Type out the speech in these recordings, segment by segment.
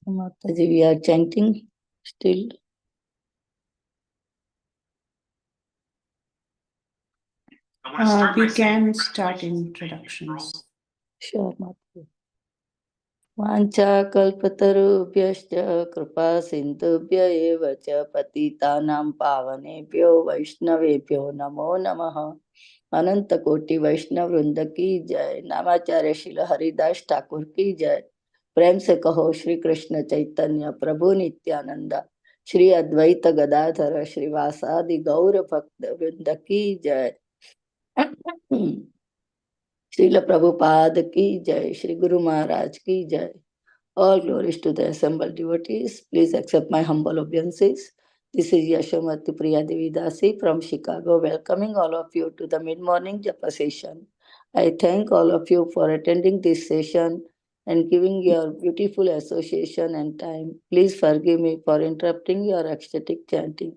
Mataji, we are chanting still. We can start introductions. Sure, Mataji. वाञ्छा कल्पतरुभ्यश्च कृपा सिन्धुभ्य एव च पतितानां पावनेभ्यो वैष्णवेभ्यो नमो नमः। अनंत कोटि वैष्णव वृंद की जय। नामाचार्य शिल हरिदास ठाकुर की जय। प्रेम से कहो श्री कृष्ण चैतन्य प्रभु नित्यानंदा श्री अद्वैत गदाधर श्रीवासादि गौर भक्त वृंद की जय। श्रील प्रभुपाद की जय। श्री गुरु महाराज की जय। All glories to the assembled devotees. Please accept my humble obeisances. This is Yashomati Priya Devi Dasi from Chicago, welcoming all of you to the mid-morning japa session. I thank all of you for attending this session and giving your beautiful association and time. Please forgive me for interrupting your ecstatic chanting.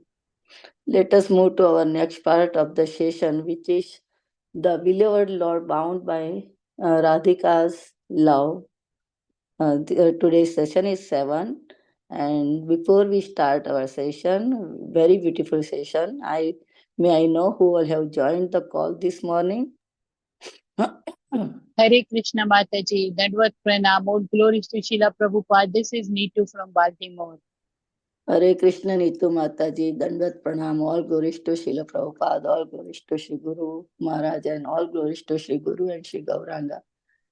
Let us move to our next part of the session, which is the beloved Lord bound by Radhika's love. Today's session is 7, and before we start our session, very beautiful session, I know who will have joined the call this morning. Hare Krishna Mataji, Dandvat Pranam, all glories to Srila Prabhupada. This is Neetu from Baltimore. Hare Krishna Neetu Mataji, Dandvat Pranam, all glories to Srila Prabhupada, all glories to Sri Guru Maharaj, and all glories to Sri Guru and Sri Gauranga.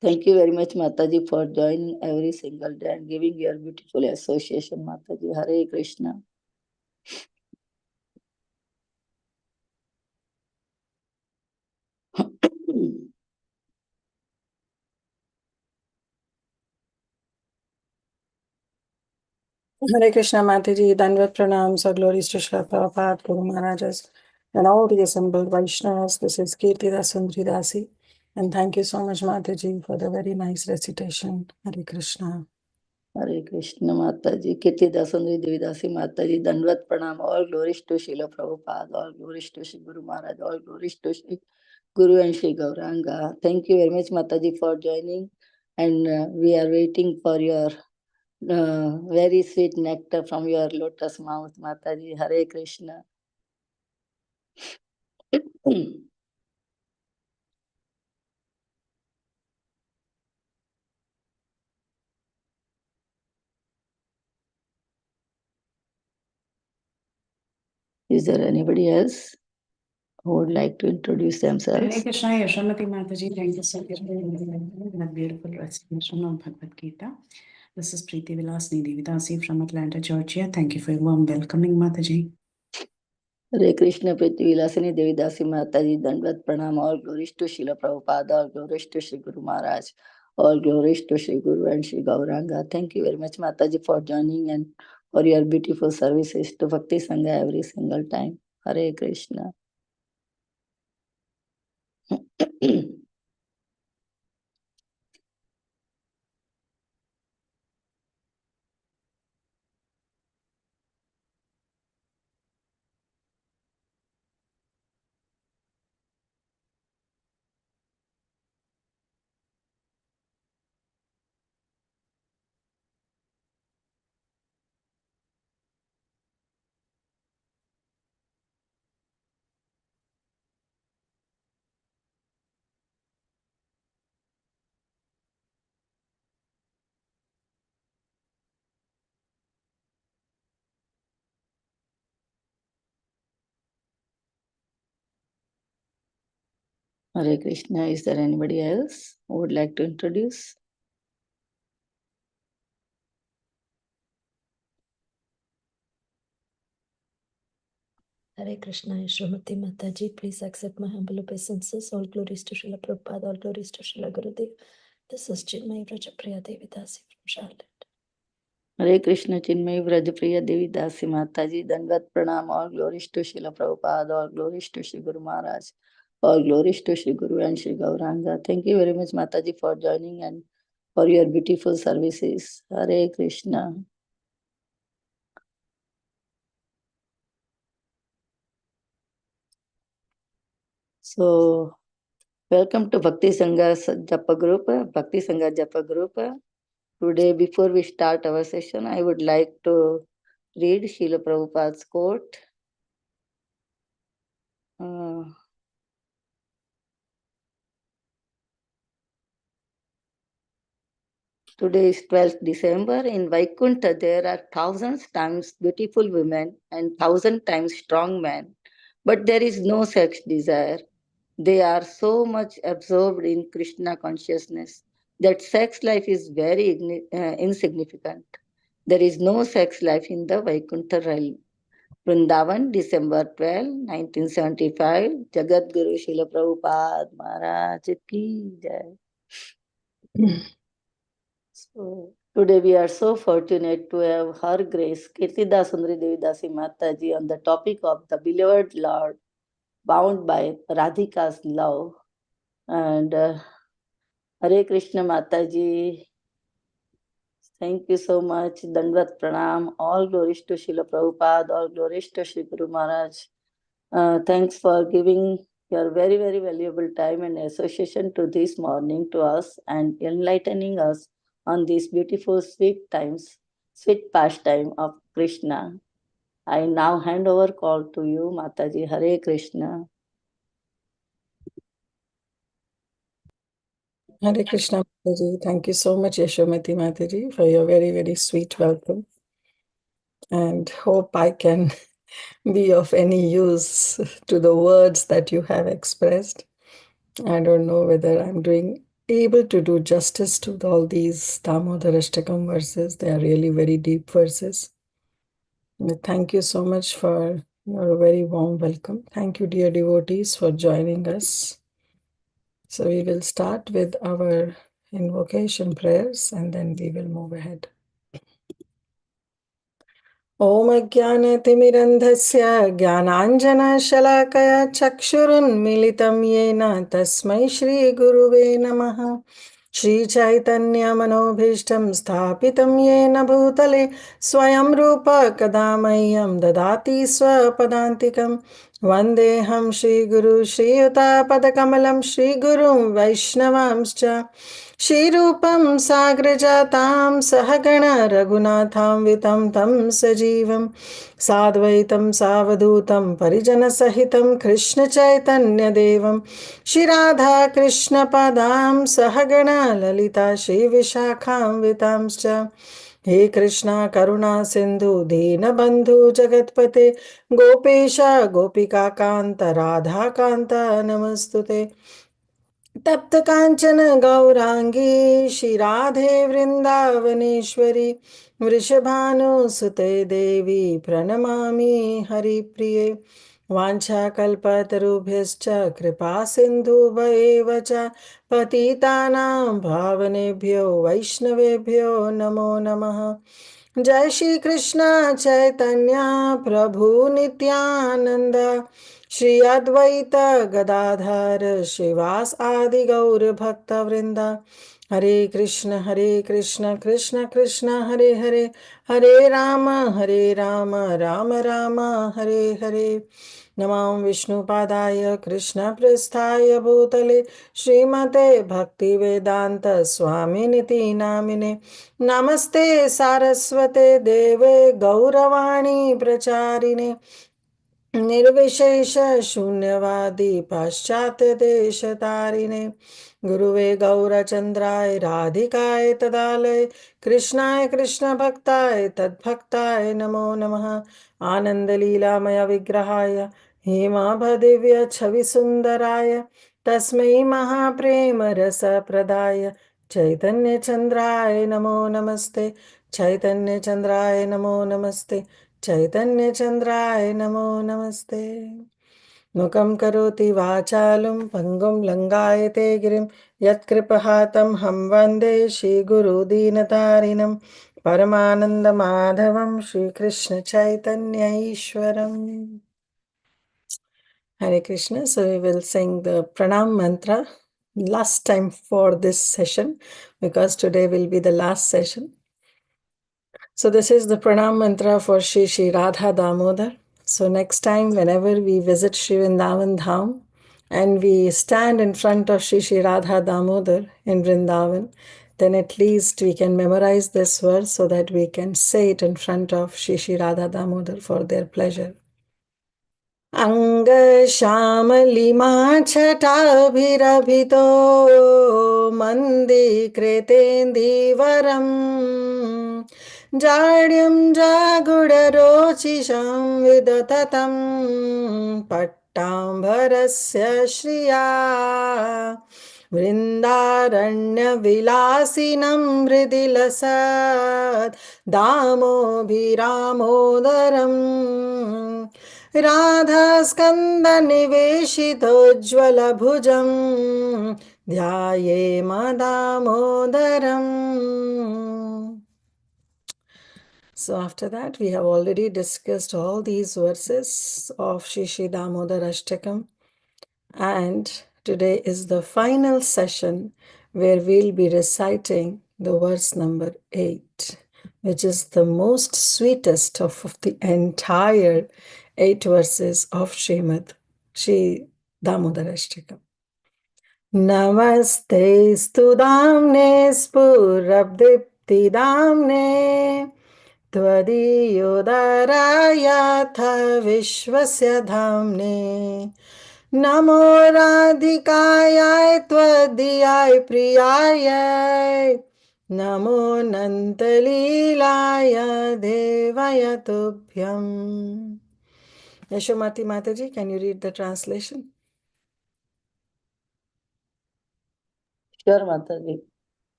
Thank you very much, Mataji, for joining every single day and giving your beautiful association, Mataji. Hare Krishna. Hare Krishna Mataji, Dandvat Pranams, or glories to Srila Prabhupada, Guru Maharajas, and all the assembled Vaishnavas. This is Kirtida Sundari Dasi. And thank you so much, Mataji, for the very nice recitation. Hare Krishna. Hare Krishna Mataji, Kirtida Sundari Devidasi Mataji, Dandvat Pranam, all glories to Srila Prabhupada, all glories to Sri Guru Maharaj, all glories to Sri Guru and Sri Gauranga. Thank you very much, Mataji, for joining. And we are waiting for your very sweet nectar from your lotus mouth, Mataji. Hare Krishna. Is there anybody else who would like to introduce themselves? Hare Krishna, Yashamati Mataji, thank you so much for that beautiful recitation of Bhagavad Gita. This is Preeti Vilasni Devidasi from Atlanta, Georgia. Thank you for your warm welcoming, Mataji. Hare Krishna, Priti Vilasini Devidasi Mataji, Dandvat Pranam, all glories to Srila Prabhupada, all glories to Sri Guru Maharaj, all glories to Sri Guru and Sri Gauranga. Thank you very much, Mataji, for joining and for your beautiful services to Bhakti Sangha every single time. Hare Krishna. Hare Krishna. Is there anybody else who would like to introduce? Hare Krishna, Shrimati Mataji, please accept my humble obeisances. All glories to Srila Prabhupada, all glories to Srila Gurudev. This is Chinmay Vrajapriya Devi Dasi from Charlotte. Hare Krishna, Chinmay Vrajapriya Devi Dasi Mataji, Dandvat Pranam, all glories to Srila Prabhupada, all glories to Sri Guru Maharaj, all glories to Sri Guru and Sri Gauranga. Thank you very much, Mataji, for joining and for your beautiful services. Hare Krishna. So, welcome to Bhakti Sangha Japa Group, Bhakti Sangha Japa Group. Today, before we start our session, I would like to read Srila Prabhupada's quote. Today is 12th December. In Vaikuntha, there are thousands times beautiful women and thousand times strong men. But there is no sex desire. They are so much absorbed in Krishna consciousness that sex life is very insignificant. There is no sex life in the Vaikuntha realm. Vrindavan, December 12, 1975. Jagat Guru Srila Prabhupada Maharaj Ki Jai. So, today we are so fortunate to have Her Grace Kirtida Sundari Devidasi Mataji on the topic of the beloved Lord bound by Radhika's love. And Hare Krishna Mataji, thank you so much. Dandvat Pranam. All glories to Srila Prabhupada, all glories to Sri Guru Maharaj. Thanks for giving your very, very valuable time and association to this morning to us and enlightening us on these beautiful, sweet times, sweet pastime of Krishna. I now hand over call to you, Mataji. Hare Krishna. Hare Krishna Mataji. Thank you so much, Yashomati Mataji, for your very, very sweet welcome. And hope I can be of any use to the words that you have expressed. I don't know whether I'm able to do justice to all these Damodarashtakam verses. They are really very deep verses. Thank you so much for your very warm welcome. Thank you, dear devotees, for joining us. So we will start with our invocation prayers and then we will move ahead. ॐ अज्ञानतिमिरन्धस्य ज्ञानाञ्जनशलाकया चक्षुरुन्मिलितं येन तस्मै श्रीगुरुवे नमः। श्रीचैतन्यमनोभीष्टं स्थापितं येन भूतले स्वयं रूप कदा मह्यं ददाति स्वपदान्तिकं। वन्देऽहं श्रीगुरु श्रीयुतापदकमलं श्रीगुरुं वैष्णवांश्च श्रीरूपं साग्रजातां सहगण रघुनाथान्वितं तं सजीवं साद्वैतं सावधूतं परिजनसहितं कृष्णचैतन्यदेवं श्रीराधा कृष्णपदां सहगण ललिता श्रीविशाखान्वितांश्च। हे कृष्णा करुणा सिंधु दीनबंधु जगत्पते गोपेश गोपिकाकान्त राधाकान्त नमस्तुते। तप्त कांचन गौरांगी श्रीराधे वृंदावनेश्वरी वृषभानुसुते देवी प्रणमामि हरिप्रिये। वाञ्छाकल्पतरुभ्यश्च कृपा सिन्धुभ्येव च पतितानां पावनेभ्यो वैष्णवेभ्यो नमो नमः। जय श्री कृष्ण चैतन्य प्रभु नित्यानंद श्री अद्वैत गदाधर श्रीवास आदि गौर भक्त वृंद। हरे कृष्ण कृष्ण कृष्ण हरे हरे, हरे राम राम राम हरे हरे। नमां विष्णुपादाय कृष्णप्रेष्ठाय भूतले श्रीमते भक्तिवेदांत स्वामिनिति नामिने। नमस्ते सारस्वते देवे गौरवाणी प्रचारिणे निर्विशेष शून्यवादी पाश्चात्य देशतारिणे। गुरुवे गौरचंद्राय राधिकाय तदालय कृष्णाय कृष्ण भक्ताय तद्भक्ताय नमो नमः। आनंद लीलामय विग्रहाय हेमाभदिव्य छवि सुंदराय तस्मै महाप्रेम रस प्रदाय चैतन्य चंद्राय नमो नमस्ते। चैतन्य चंद्राय नमो नमस्ते। चैतन्य चंद्राय नमो नमस्ते। मुखं करोति वाचालं पंगुं लंगायते गिरिं यत्कृपहातं हम वन्दे श्रीगुरुदीनतारिणं परमानंद माधवं श्रीकृष्ण चैतन्य ईश्वरम्। Hare Krishna. So we will sing the pranam mantra last time for this session because today will be the last session. So this is the pranam mantra for Shri Radha Damodar. So next time whenever we visit Sri Vrindavan Dham and we stand in front of Shri Radha Damodar in Vrindavan, then at least we can memorize this verse so that we can say it in front of Shri Radha Damodar for their pleasure. अङ्गश्यामलिमाछटाभिरभितो मन्दीकृतेन्दीवरम् जाड्यं जागुडरोचिषं विदततं पट्टाम्बरस्य Shriya वृन्दारण्यविलासिनं मृदिलसत् दामोभिरामोदरम् राधास्कन्दनिवेशितोज्ज्वलभुजं ध्यायेमदामोदरम्. So after that, we have already discussed all these verses of Shri Damodar Ashtakam. And today is the final session where we'll be reciting the verse number 8, which is the most sweetest of the entire 8 verses of Shri Damodar Ashtakam. Namaste Studamne Spurabdiptidamne त्वदीयोदरायाथ विश्वस्य धाम्ने नमो राधिकायाय त्वदीयाय प्रियाय नमो नन्तलीलाय देवाय तुभ्यम्. Yashomati Mataji, can you read the translation? Sure, Mataji.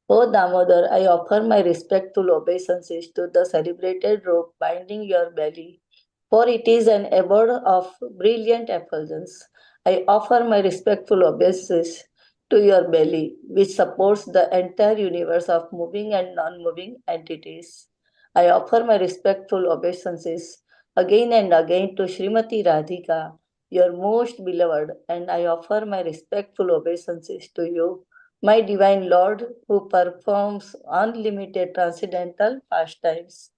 O Damodar, I offer my respectful obeisances to the celebrated rope binding your belly, for it is an abode of brilliant effulgence. I offer my respectful obeisances to your belly, which supports the entire universe of moving and non-moving entities. I offer my respectful obeisances again and again to Srimati Radhika, your most beloved, and I offer my respectful obeisances to you, my divine Lord, who performs unlimited transcendental pastimes.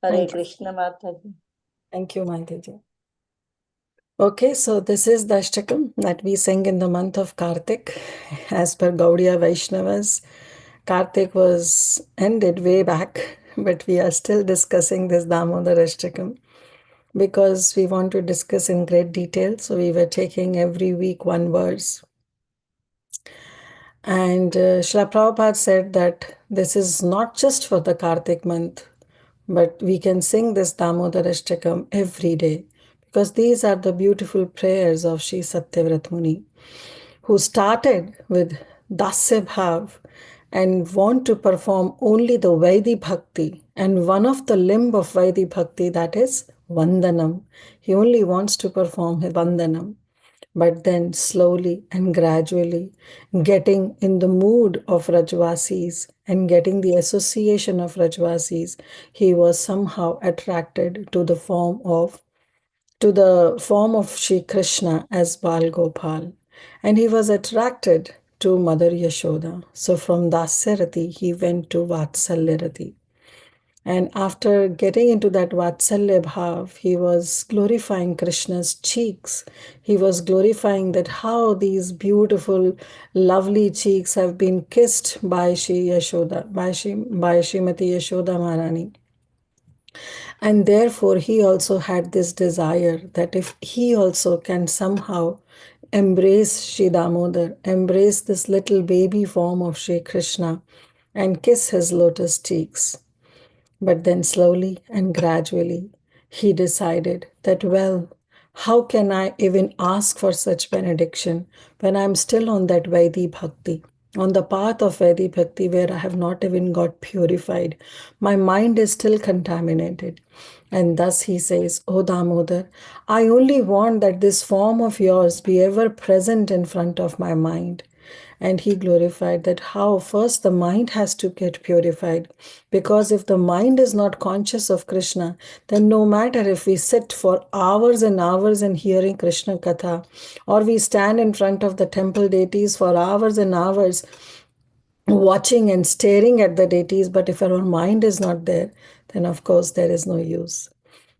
Hare Thank you. Krishna Mataji. Thank you, Mataji. Okay, so this is the Ashtakam that we sing in the month of Kartik. As per Gaudiya Vaishnavas, Kartik was ended way back, but we are still discussing this Damodar Ashtakam because we want to discuss in great detail. So we were taking every week one verse. And Srila Prabhupada said that this is not just for the Kartik month, but we can sing this Damodar Ashtakam every day because these are the beautiful prayers of Sri Satyavrat Muni, who started with Dasya Bhav and want to perform only the Vaidi Bhakti, and one of the limb of Vaidi Bhakti, that is Vandanam. He only wants to perform Vandanam. But then slowly and gradually getting in the mood of Rajvasis and getting the association of Rajvasis, he was somehow attracted to the form of Shri Krishna as Bal Gopal. And he was attracted to Mother Yashoda. So from Dasyarati, he went to Vatsalyarati. And after getting into that Vatsalya Bhav, he was glorifying Krishna's cheeks. He was glorifying that how these beautiful, lovely cheeks have been kissed by Shri Yashoda, by Srimati Yashoda Maharani. And therefore, he also had this desire that if he also can somehow embrace Shri Damodar, embrace this little baby form of Shri Krishna, and kiss his lotus cheeks. But then slowly and gradually, he decided that, well, how can I even ask for such benediction when I'm still on that Vaidi Bhakti, on the path of Vaidi Bhakti where I have not even got purified. My mind is still contaminated. And thus he says, O Damodar, I only want that this form of yours be ever present in front of my mind. And he glorified that how first the mind has to get purified. Because if the mind is not conscious of Krishna, then no matter if we sit for hours and hours in hearing Krishna Katha, or we stand in front of the temple deities for hours and hours, watching and staring at the deities, but if our mind is not there, then of course there is no use.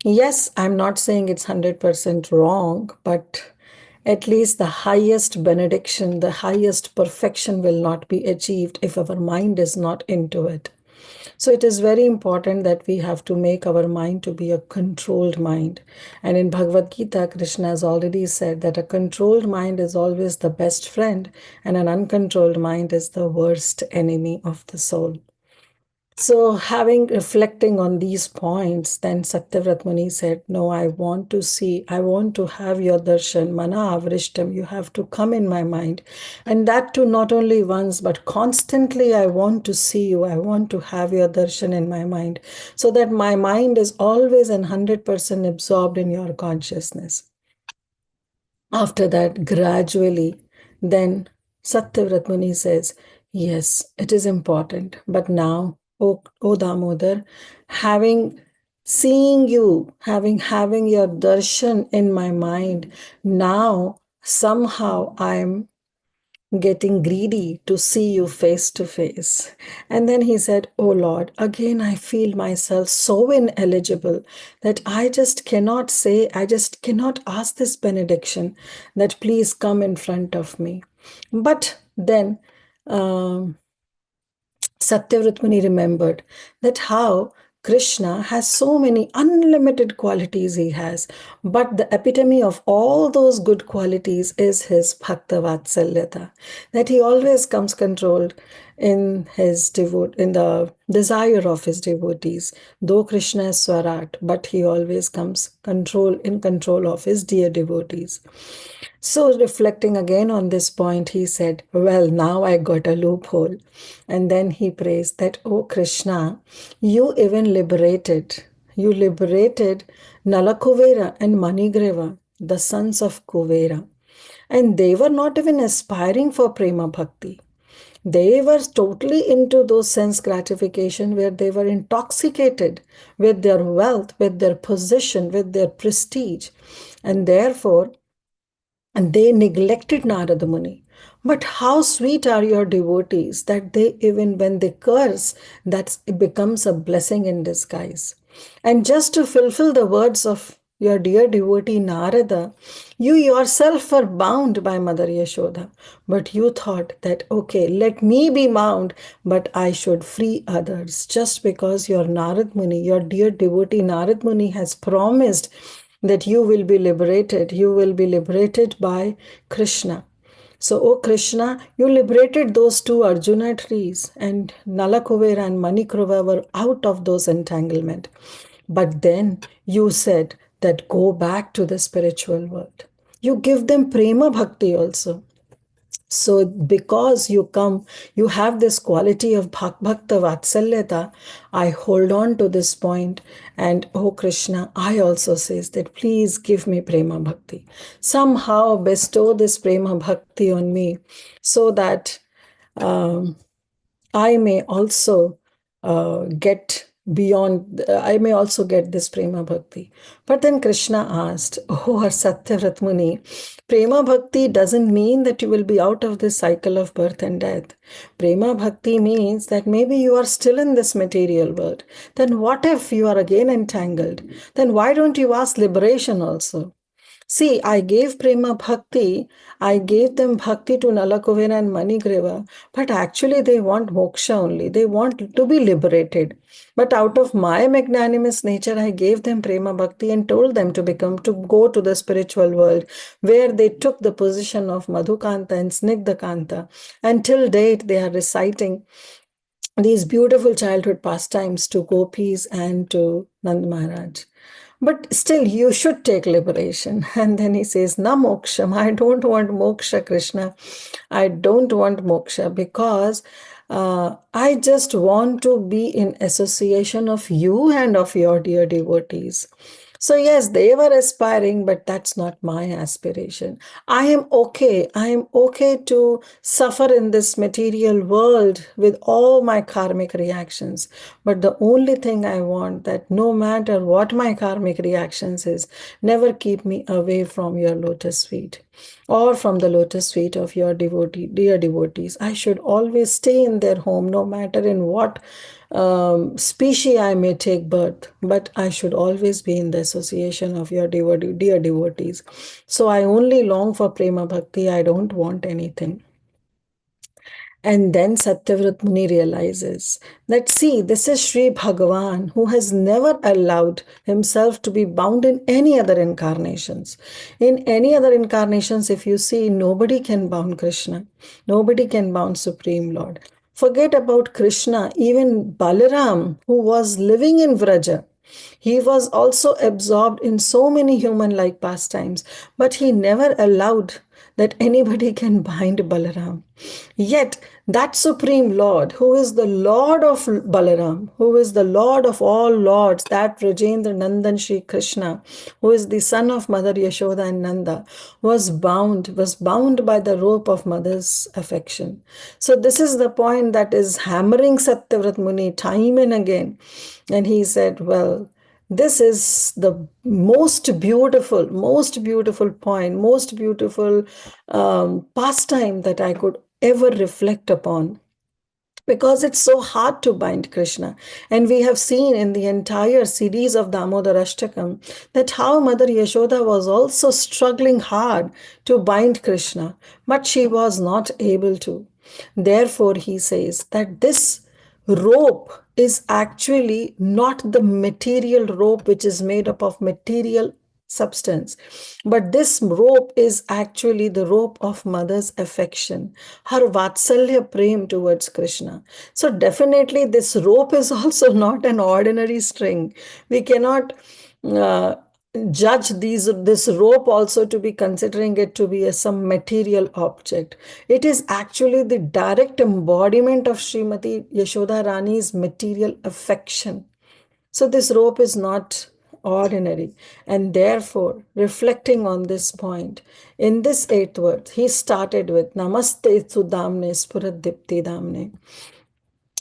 Yes, I'm not saying it's 100% wrong, but at least the highest benediction, the highest perfection will not be achieved if our mind is not into it. So it is very important that we have to make our mind to be a controlled mind. And in Bhagavad Gita, Krishna has already said that a controlled mind is always the best friend, and an uncontrolled mind is the worst enemy of the soul. So, reflecting on these points, then Satyavrat Muni said, no, I want to have your darshan, mana avrishtam, you have to come in my mind. And that too, not only once, but constantly, I want to see you. I want to have your darshan in my mind, so that my mind is always and 100% absorbed in your consciousness. After that, gradually, then Satyavrat Muni says, yes, it is important. But now, O Damodar, seeing you, having your darshan in my mind, now somehow I'm getting greedy to see you face to face. And then he said, oh Lord, again I feel myself so ineligible that I just cannot ask this benediction that please come in front of me. But then Satyavrat Muni remembered that how Krishna has so many unlimited qualities he has, but the epitome of all those good qualities is his Bhakta Vatsalyata, that he always comes controlled in the desire of his devotees. Though Krishna is Swarat, but he always comes in control of his dear devotees. So, reflecting again on this point, he said, well, now I got a loophole. And then he praised that, oh Krishna, you liberated Nalakuvera and Manigreva, the sons of Kuvera. And they were not even aspiring for Prema Bhakti. They were totally into those sense gratification where they were intoxicated with their wealth, with their position, with their prestige. And therefore, and they neglected Narada Muni. But how sweet are your devotees that they, even when they curse, that it becomes a blessing in disguise. And just to fulfill the words of your dear devotee Narada, you yourself were bound by Mother Yashoda. But you thought that, okay, let me be bound, but I should free others. Just because your Narad Muni, your dear devotee Narad Muni has promised that you will be liberated by Krishna. So, O Krishna, you liberated those two Arjuna trees, and Nalakuvera and Manikrova were out of those entanglement. But then you said that go back to the spiritual world. You give them prema bhakti also. So because you have this quality of bhakta vatsalyata, I hold on to this point, and oh Krishna, I also says that please give me prema bhakti. Somehow bestow this prema bhakti on me so that I may also get this prema bhakti. But then Krishna asked, oh Satyavrat Muni, prema bhakti doesn't mean that you will be out of this cycle of birth and death. Prema bhakti means that maybe you are still in this material world. Then what if you are again entangled? Then why don't you ask liberation also? See, I gave prema bhakti, I gave them bhakti to Nalakuvera and Manigreva, but actually they want moksha only. They want to be liberated. But out of my magnanimous nature, I gave them prema bhakti and told them to go to the spiritual world, where they took the position of Madhukanta and Snigdhakanta. Until date, they are reciting these beautiful childhood pastimes to gopis and to Nand Maharaj. But still, you should take liberation. And then he says, Na moksham. I don't want moksha, Krishna. I don't want moksha because I just want to be in association of you and of your dear devotees. So yes, they were aspiring, but that's not my aspiration. I am okay. I am okay to suffer in this material world with all my karmic reactions. But the only thing I want, that no matter what my karmic reactions is, never keep me away from your lotus feet or from the lotus feet of your dear devotees. I should always stay in their home, no matter in what species I may take birth, but I should always be in the association of your dear devotees. So I only long for prema bhakti. I don't want anything. And then Satyavrat Muni realizes that, see, this is Sri Bhagavan who has never allowed himself to be bound in any other incarnations. In any other incarnations, if you see, nobody can bound Krishna. Nobody can bound Supreme Lord. Forget about Krishna, even Balaram, who was living in Vraja, he was also absorbed in so many human like pastimes, but he never allowed that anybody can bind Balaram. Yet, that Supreme Lord, who is the Lord of Balaram, who is the Lord of all lords, that Rajendra Nandan Shri Krishna, who is the son of Mother Yashoda and Nanda, was bound by the rope of mother's affection. So, this is the point that is hammering Satyavrat Muni time and again. And he said, well, this is the most beautiful point, most beautiful pastime that I could ever reflect upon, because it's so hard to bind Krishna. And we have seen in the entire series of Damodar Ashtakam that how Mother Yashoda was also struggling hard to bind Krishna, but she was not able to. Therefore, he says that this rope is actually not the material rope which is made up of material substance, but this rope is actually the rope of mother's affection, her vatsalya prem towards Krishna. So definitely this rope is also not an ordinary string. We cannot uh, judge this rope also to be considering it to be some material object. It is actually the direct embodiment of Srimati Yashoda Rani's material affection. So this rope is not ordinary. And therefore, reflecting on this point, in this eighth verse, he started with Namaste Sudamne Spurat Dipti Damne,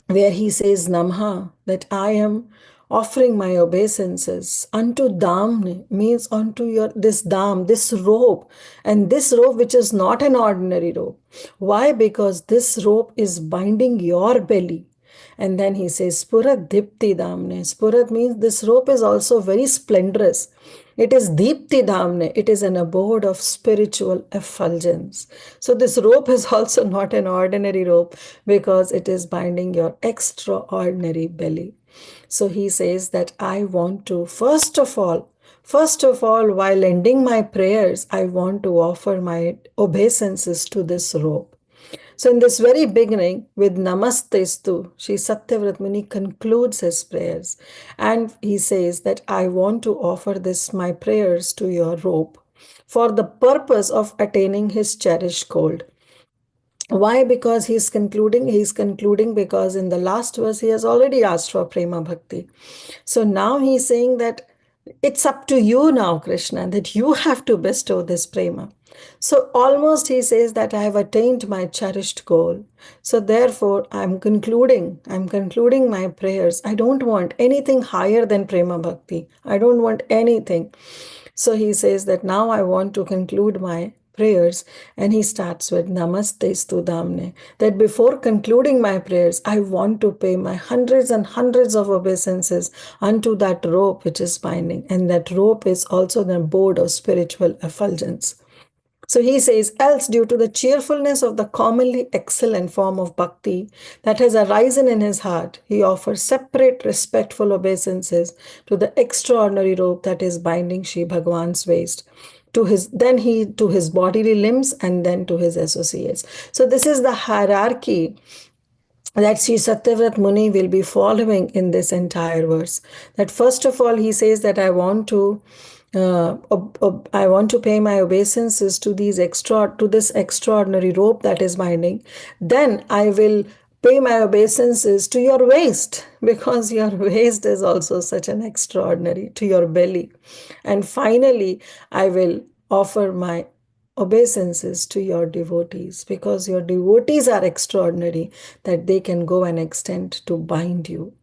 where he says Namha, that I am offering my obeisances unto Damne, means unto your this Dam, this rope, and this rope which is not an ordinary rope. Why? Because this rope is binding your belly. And then he says, Spurat Dipti Damne. Spurat means this rope is also very splendorous. It is Deepti Dhamne. It is an abode of spiritual effulgence. So this rope is also not an ordinary rope because it is binding your extraordinary belly. So he says that I want to, first of all, while ending my prayers, I want to offer my obeisances to this rope. So in this very beginning, with Namastestu, Sri Satyavrat Muni concludes his prayers. And he says that I want to offer this, my prayers, to your rope for the purpose of attaining his cherished goal. Why? Because he's concluding because in the last verse he has already asked for prema bhakti. So now he's saying that it's up to you now, Krishna, that you have to bestow this prema. So almost he says that I have attained my cherished goal. So therefore I'm concluding my prayers. I don't want anything higher than prema bhakti. I don't want anything. So he says that now I want to conclude my prayers, and he starts with Namaste Studamne, that before concluding my prayers, I want to pay my hundreds and hundreds of obeisances unto that rope which is binding, and that rope is also the abode of spiritual effulgence. So he says, else due to the cheerfulness of the commonly excellent form of bhakti that has arisen in his heart, he offers separate respectful obeisances to the extraordinary rope that is binding Sri Bhagavan's waist, to his bodily limbs, and then to his associates. So this is the hierarchy that Sri Satyavrat Muni will be following in this entire verse. That first of all, he says that I want to pay my obeisances to this extraordinary rope that is binding. Then I will pay my obeisances to your waist, because your waist is also such an extraordinary, to your belly. And finally, I will offer my obeisances to your devotees, because your devotees are extraordinary, that they can go an extent to bind you,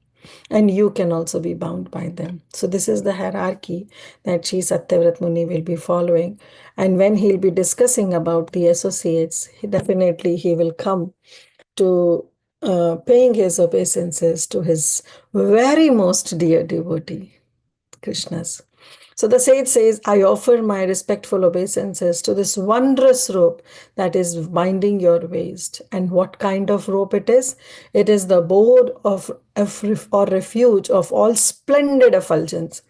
and you can also be bound by them. So this is the hierarchy that Sri Satyavrat Muni will be following. And when he'll be discussing about the associates, he will come to paying his obeisances to his very most dear devotee, Krishna's. So the sage says, I offer my respectful obeisances to this wondrous rope that is binding your waist. And what kind of rope it is? It is the abode or refuge of all splendid effulgence.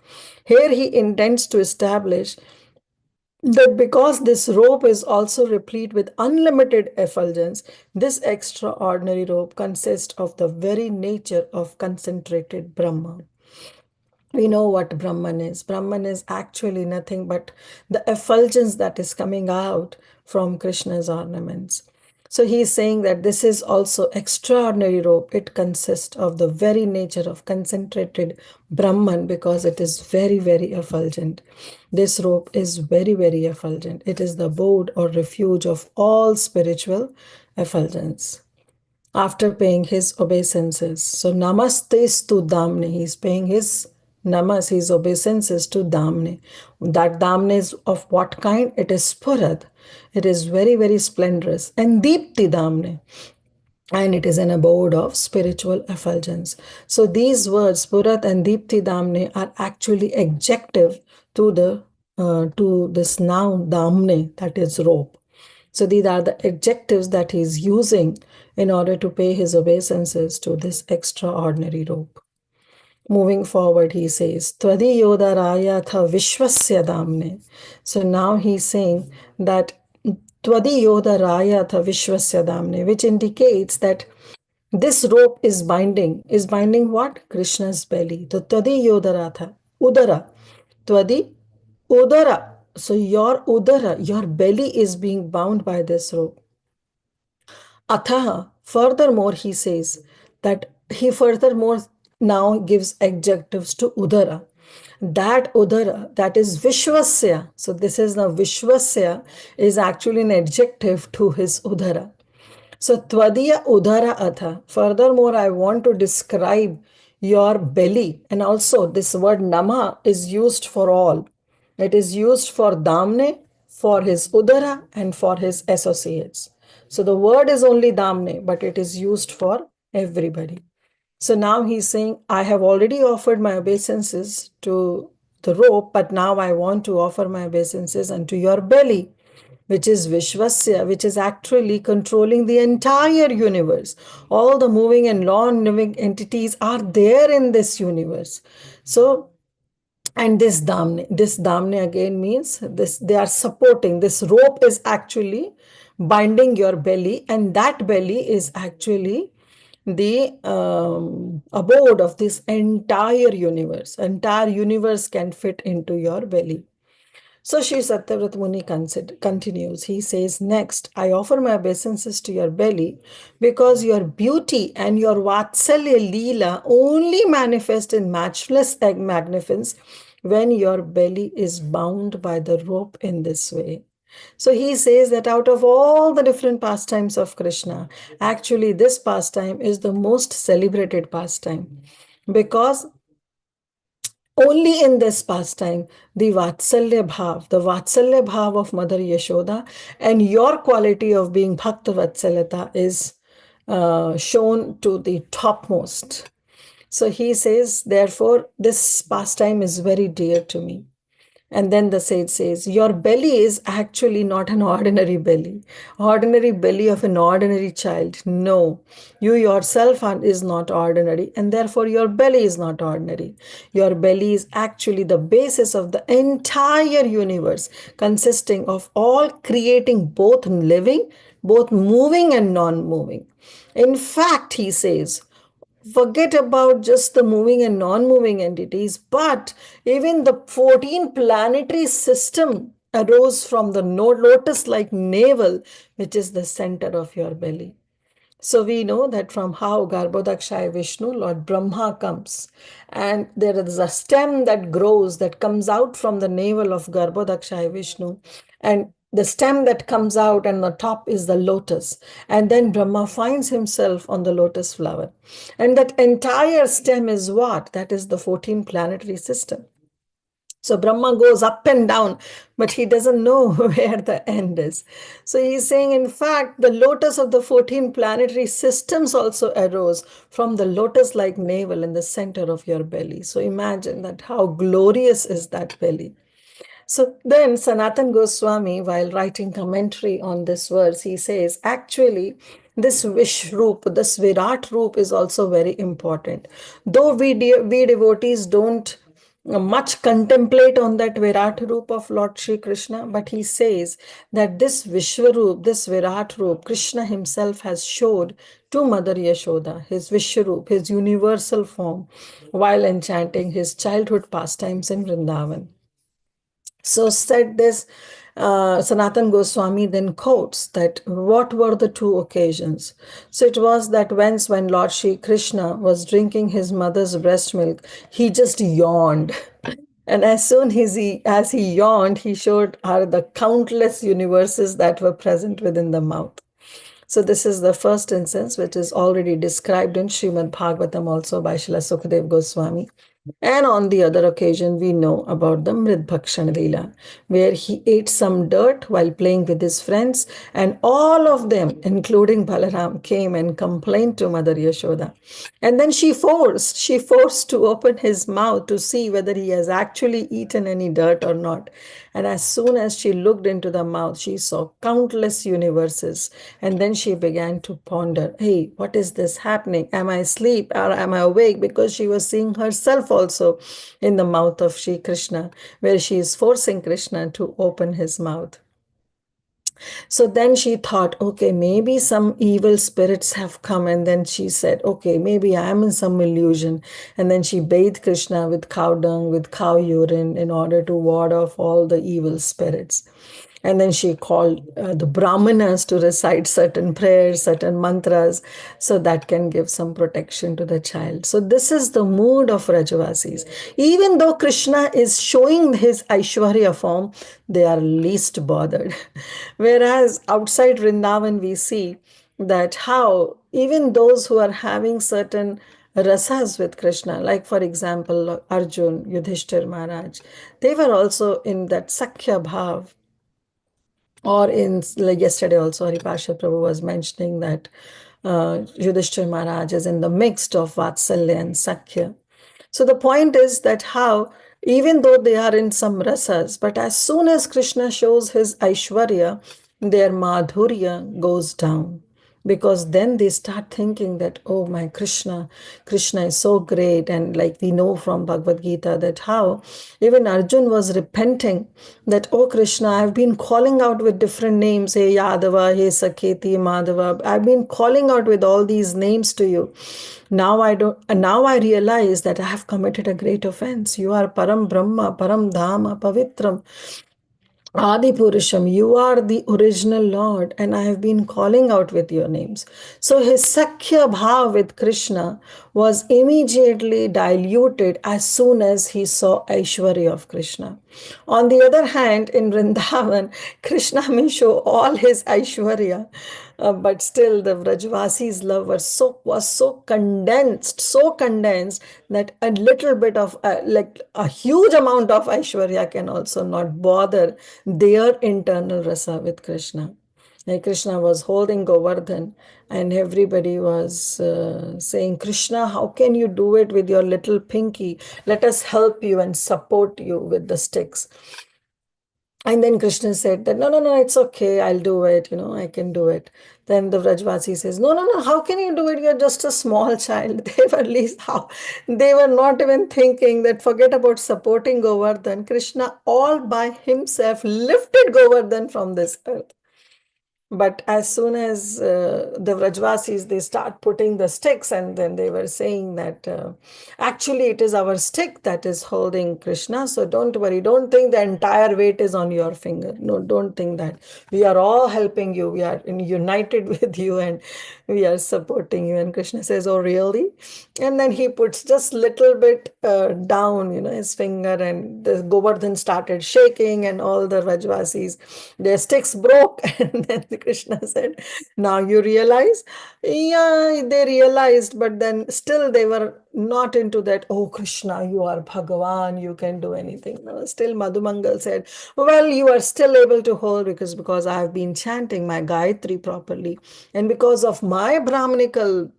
Here he intends to establish that because this rope is also replete with unlimited effulgence, this extraordinary rope consists of the very nature of concentrated Brahma. We know what Brahman is. Brahman is actually nothing but the effulgence that is coming out from Krishna's ornaments. So he is saying that this is also extraordinary rope. It consists of the very nature of concentrated Brahman because it is very, very effulgent. This rope is very, very effulgent. It is the abode or refuge of all spiritual effulgence after paying his obeisances. So namastes to Damne. He's paying his his obeisances to Damne. That Damne is of what kind? It is Spurad. It is very, very splendorous. And Deepti Damne. And it is an abode of spiritual effulgence. So these words, Purat and Deepti Damne, are actually adjective to this noun Damne, that is rope. So these are the adjectives that he is using in order to pay his obeisances to this extraordinary rope. Moving forward, he says, Tvadi Yoda Raya Tha Vishwasya Damne. So now he's saying that Tvadi Yoda Raya Tha Vishwasya Damne, which indicates that this rope is binding. Is binding what? Krishna's belly. The Tvadi Yoda Ratha. Udara. Tvadi Udara. So your Udara, your belly is being bound by this rope. Atha, furthermore, he says that he furthermore now gives adjectives to Udara. That Udara, that is Vishwasya. So this is now Vishwasya is actually an adjective to his Udara. So Tvadiya Udara Atha. Furthermore, I want to describe your belly. And also this word Nama is used for all. It is used for Damne, for his Udara, and for his associates. So the word is only Damne, but it is used for everybody. So now he's saying, I have already offered my obeisances to the rope, but now I want to offer my obeisances unto your belly, which is Vishwasya, which is actually controlling the entire universe. All the moving and non-moving entities are there in this universe. So, and this damne again means this, they are supporting. This rope is actually binding your belly, and that belly is actually the abode of this entire universe. Entire universe can fit into your belly. So Sri Satyavrat Muni continues. He says, next, I offer my obeisances to your belly because your beauty and your Vatsalya Leela only manifest in matchless magnificence when your belly is bound by the rope in this way. So he says that out of all the different pastimes of Krishna, actually this pastime is the most celebrated pastime because only in this pastime, the Vatsalya Bhav of Mother Yashoda and your quality of being Bhakta Vatsalyata is shown to the topmost. So he says, therefore, this pastime is very dear to me. And then the sage says, your belly is actually not an ordinary belly of an ordinary child. No, you yourself is not ordinary, and therefore your belly is not ordinary. Your belly is actually the basis of the entire universe, consisting of all creating both living, both moving and non-moving. In fact, he says, forget about just the moving and non-moving entities, but even the 14 planetary system arose from the lotus-like navel, which is the center of your belly. So we know that from how Garbhodakshaya Vishnu, Lord Brahma comes. And there is a stem that grows, that comes out from the navel of Garbhodakshaya Vishnu. And the stem that comes out and the top is the lotus. And then Brahma finds himself on the lotus flower. And that entire stem is what? That is the 14 planetary system. So Brahma goes up and down, but he doesn't know where the end is. So he's saying, in fact, the lotus of the 14 planetary systems also arose from the lotus-like navel in the center of your belly. So imagine that how glorious is that belly. So then Sanatan Goswami, while writing commentary on this verse, he says, actually, this Vishrup, this Virat Roop is also very important. Though we devotees don't much contemplate on that Virat Roop of Lord Sri Krishna, but he says that this Vishwaroop, this Virat Roop, Krishna himself has showed to Mother Yashoda, his Vishwaroop, his universal form, while enchanting his childhood pastimes in Vrindavan. So said this, Sanatan Goswami then quotes that what were the two occasions? So it was that once when Lord Shri Krishna was drinking his mother's breast milk, he just yawned. And as soon as he yawned, he showed her the countless universes that were present within the mouth. So this is the first instance, which is already described in Srimad Bhagavatam also by Srila Sukadev Goswami. And on the other occasion, we know about the Mridbhakshan Leela, where he ate some dirt while playing with his friends, and all of them, including Balaram, came and complained to Mother Yashoda. And then she forced to open his mouth to see whether he has actually eaten any dirt or not. And as soon as she looked into the mouth, she saw countless universes. And then she began to ponder, hey, what is this happening? Am I asleep or am I awake? Because she was seeing herself also in the mouth of Sri Krishna, where she is forcing Krishna to open his mouth. So then she thought, okay, maybe some evil spirits have come. And then she said, okay, maybe I am in some illusion. And then she bathed Krishna with cow dung, with cow urine, in order to ward off all the evil spirits. And then she called the Brahmanas to recite certain prayers, certain mantras, so that can give some protection to the child. So this is the mood of Rajavasis. Even though Krishna is showing his Aishwarya form, they are least bothered. Whereas outside Vrindavan, we see that how even those who are having certain rasas with Krishna, like for example, Arjun, Yudhishthir Maharaj, they were also in that Sakhya Bhav. Or in, like yesterday also, Haripasha Prabhu was mentioning that Yudhishthir Maharaj is in the mix of Vatsalya and Sakhya. So the point is that how, even though they are in some rasas, but as soon as Krishna shows his Aishwarya, their Madhurya goes down. Because then they start thinking that, oh my Krishna is so great. And like we know from Bhagavad Gita that how even Arjun was repenting that, oh Krishna, I've been calling out with different names, hey Yadava, hey Saketi, Madhava, I've been calling out with all these names to you. Now I realize that I have committed a great offense. You are Param Brahma, Param Dhama, Pavitram, Adi Purusham, you are the original Lord, and I have been calling out with your names. So his Sakhya Bhav with Krishna was immediately diluted as soon as he saw Aishwarya of Krishna. On the other hand, in Vrindavan, Krishna may show all his Aishwarya, but still the Vrajvasi's love was so condensed that a little bit of like a huge amount of Aishwarya can also not bother their internal rasa with Krishna. Like Krishna was holding Govardhan and everybody was saying, Krishna, how can you do it with your little pinky? Let us help you and support you with the sticks. And then Krishna said that, no, it's okay. I'll do it. I can do it. Then the Vrajvasi says, no, how can you do it? You're just a small child. They were at least how they were not even thinking that forget about supporting Govardhan. Krishna all by himself lifted Govardhan from this earth. But as soon as the Vrajvasis, they start putting the sticks, and then they were saying that actually it is our stick that is holding Krishna. So don't worry. Don't think the entire weight is on your finger. No, don't think that. We are all helping you. We are united with you and we are supporting you. And Krishna says, oh, really? And then he puts just little bit down, his finger, and the Govardhan started shaking and all the Vrajvasis, their sticks broke and then Krishna said, now you realize? Yeah, they realized, but then still they were not into that, oh Krishna, you are Bhagavan, you can do anything. No, still Madhumangal said, well, you are still able to hold because I have been chanting my Gayatri properly. And because of my Brahmanical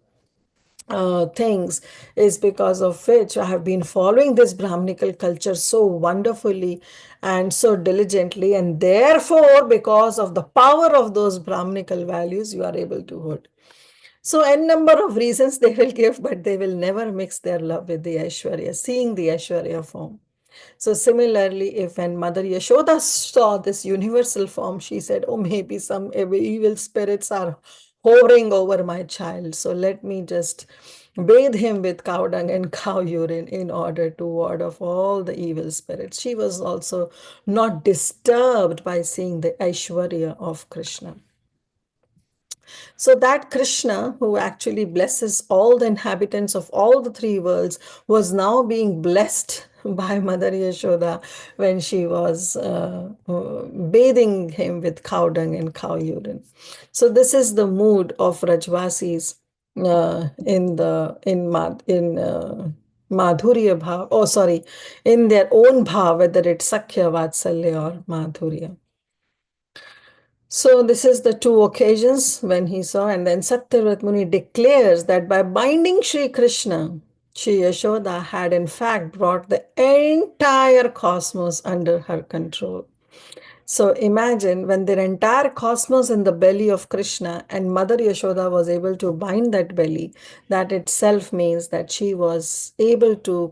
things is because of which I have been following this Brahminical culture so wonderfully and so diligently, and therefore because of the power of those Brahminical values you are able to hold. So n number of reasons they will give, but they will never mix their love with the Aishwarya, seeing the Aishwarya form. So similarly, if when Mother Yashoda saw this universal form, she said, oh, maybe some evil spirits are hovering over my child. So let me just bathe him with cow dung and cow urine in order to ward off all the evil spirits. She was also not disturbed by seeing the Aishwarya of Krishna. So that Krishna, who actually blesses all the inhabitants of all the three worlds, was now being blessed by Mother Yashoda when she was bathing him with cow dung and cow urine. So this is the mood of Rajvasis Madhurya Bhav, in their own Bhav, whether it's Sakhya, Vatsalya or Madhurya. So this is the two occasions when he saw, and then Satyavrat Muni declares that by binding Sri Krishna, Sri Yashoda had in fact brought the entire cosmos under her control. So imagine when their entire cosmos in the belly of Krishna and Mother Yashoda was able to bind that belly, that itself means that she was able to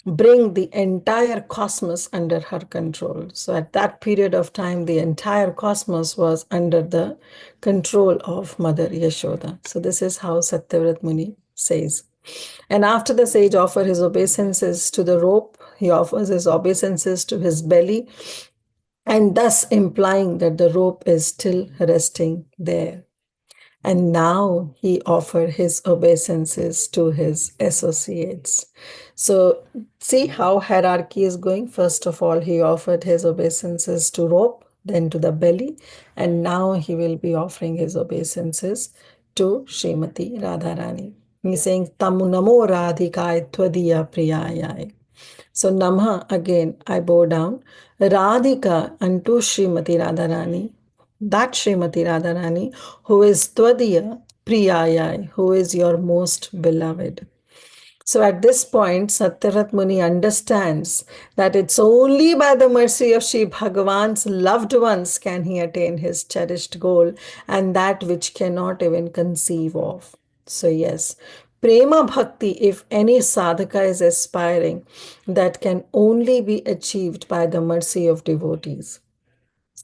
bring the entire cosmos under her control. So at that period of time, the entire cosmos was under the control of Mother Yashoda. So this is how Satyavrat Muni says. And after the sage offered his obeisances to the rope, he offers his obeisances to his belly, and thus implying that the rope is still resting there. And now he offered his obeisances to his associates. So see how hierarchy is going. First of all, he offered his obeisances to rope, then to the belly, and now he will be offering his obeisances to Srimati Radharani. He's saying, Tamu namo radhikai tvadiya priyayai. So Namha, again, I bow down. Radhika unto Srimati Radharani. That Srimati Radharani who is Tvadiya Priyayai, who is your most beloved. So at this point, Satyavrat Muni understands that it's only by the mercy of Sri Bhagavan's loved ones can he attain his cherished goal, and that which cannot even conceive of. So yes, Prema Bhakti, if any sadhaka is aspiring, that can only be achieved by the mercy of devotees.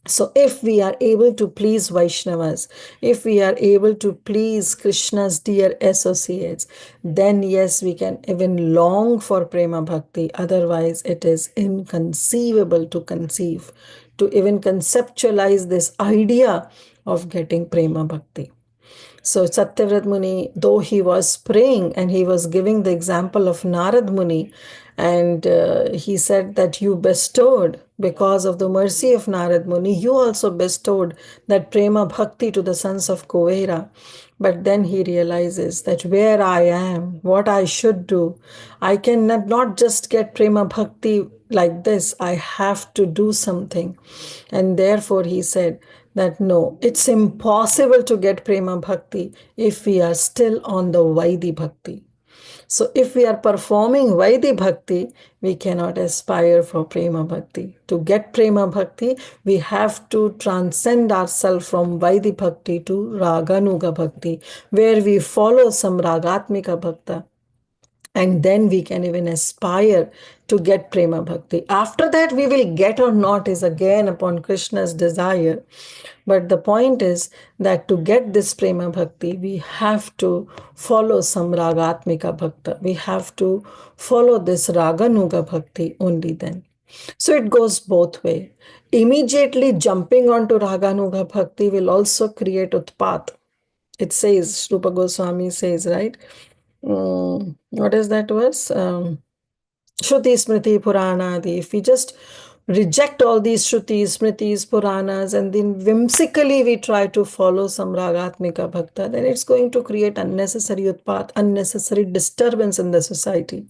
So if we are able to please Vaishnavas, if we are able to please Krishna's dear associates, then yes, we can even long for Prema Bhakti. Otherwise, it is inconceivable to conceive, to even conceptualize this idea of getting Prema Bhakti. So Satyavrat Muni, though he was praying and he was giving the example of Narad Muni, and he said that you bestowed, because of the mercy of Narad Muni, you also bestowed that Prema Bhakti to the sons of Kuvera. But then he realizes that where I am, what I should do, I cannot not just get Prema Bhakti like this, I have to do something. And therefore he said that no, it's impossible to get Prema Bhakti if we are still on the Vaidhi Bhakti. So if we are performing Vaidhi Bhakti, we cannot aspire for Prema Bhakti. To get Prema Bhakti, we have to transcend ourselves from Vaidhi Bhakti to Raganuga Bhakti, where we follow some Ragatmika Bhakta. And then we can even aspire to get Prema Bhakti. After that, we will get or not is again upon Krishna's desire. But the point is that to get this Prema Bhakti, we have to follow some Ragatmika Bhakta. We have to follow this Raganuga Bhakti only then. So it goes both way. Immediately jumping onto Raganuga Bhakti will also create Utpat. It says, Rupa Goswami says, right? What is that verse? Shruti Smriti Puranadi. If we just reject all these Shrutis, Smritis, Puranas, and then whimsically we try to follow some Ragatmika Bhakta, then it's going to create unnecessary utpat, unnecessary disturbance in the society.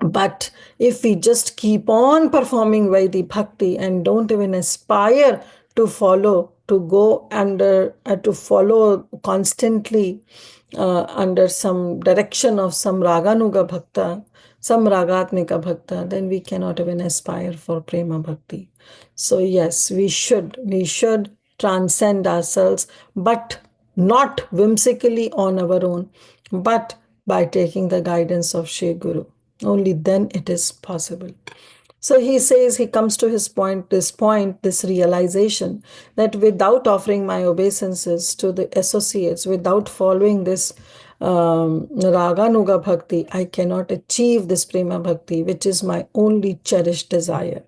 But if we just keep on performing Vaidhi Bhakti and don't even aspire to follow, to go under, to follow constantly under some direction of some Raganuga Bhakta, some Ragatmika Bhakta, then we cannot even aspire for Prema Bhakti. So yes, we should transcend ourselves, but not whimsically on our own, but by taking the guidance of Shri Guru. Only then it is possible. So he says, he comes to this realization that without offering my obeisances to the associates, without following this Raganuga Bhakti, I cannot achieve this Prema Bhakti, which is my only cherished desire.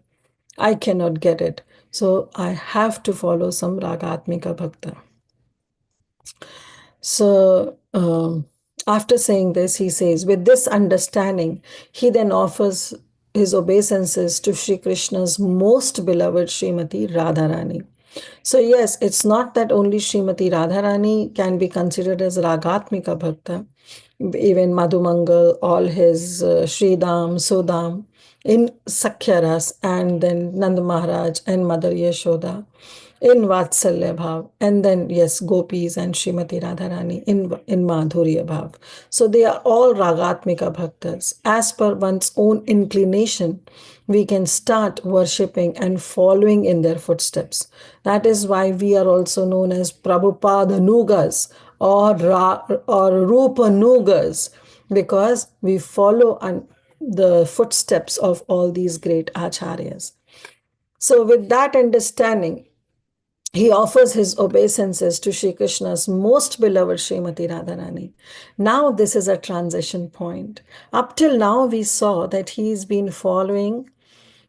I cannot get it. So I have to follow some Ragatmika Bhakta. So after saying this, he says, with this understanding, he then offers his obeisances to Sri Krishna's most beloved Srimati Radharani. So yes, it's not that only Srimati Radharani can be considered as Ragatmika Bhakta. Even Madhumangal, all his Sridam, Sudam, in Sakhyaras, and then Nand Maharaj and Mother Yashoda in Vatsalya Bhav, and then yes, Gopis and Srimati Radharani in Madhurya Bhav. So they are all Ragatmika Bhaktas. As per one's own inclination, we can start worshipping and following in their footsteps. That is why we are also known as Prabhupada Nugas or Rupa Nugas, because we follow the footsteps of all these great acharyas. So with that understanding, he offers his obeisances to Sri Krishna's most beloved Srimati Radharani. Now this is a transition point. Up till now we saw that he's been following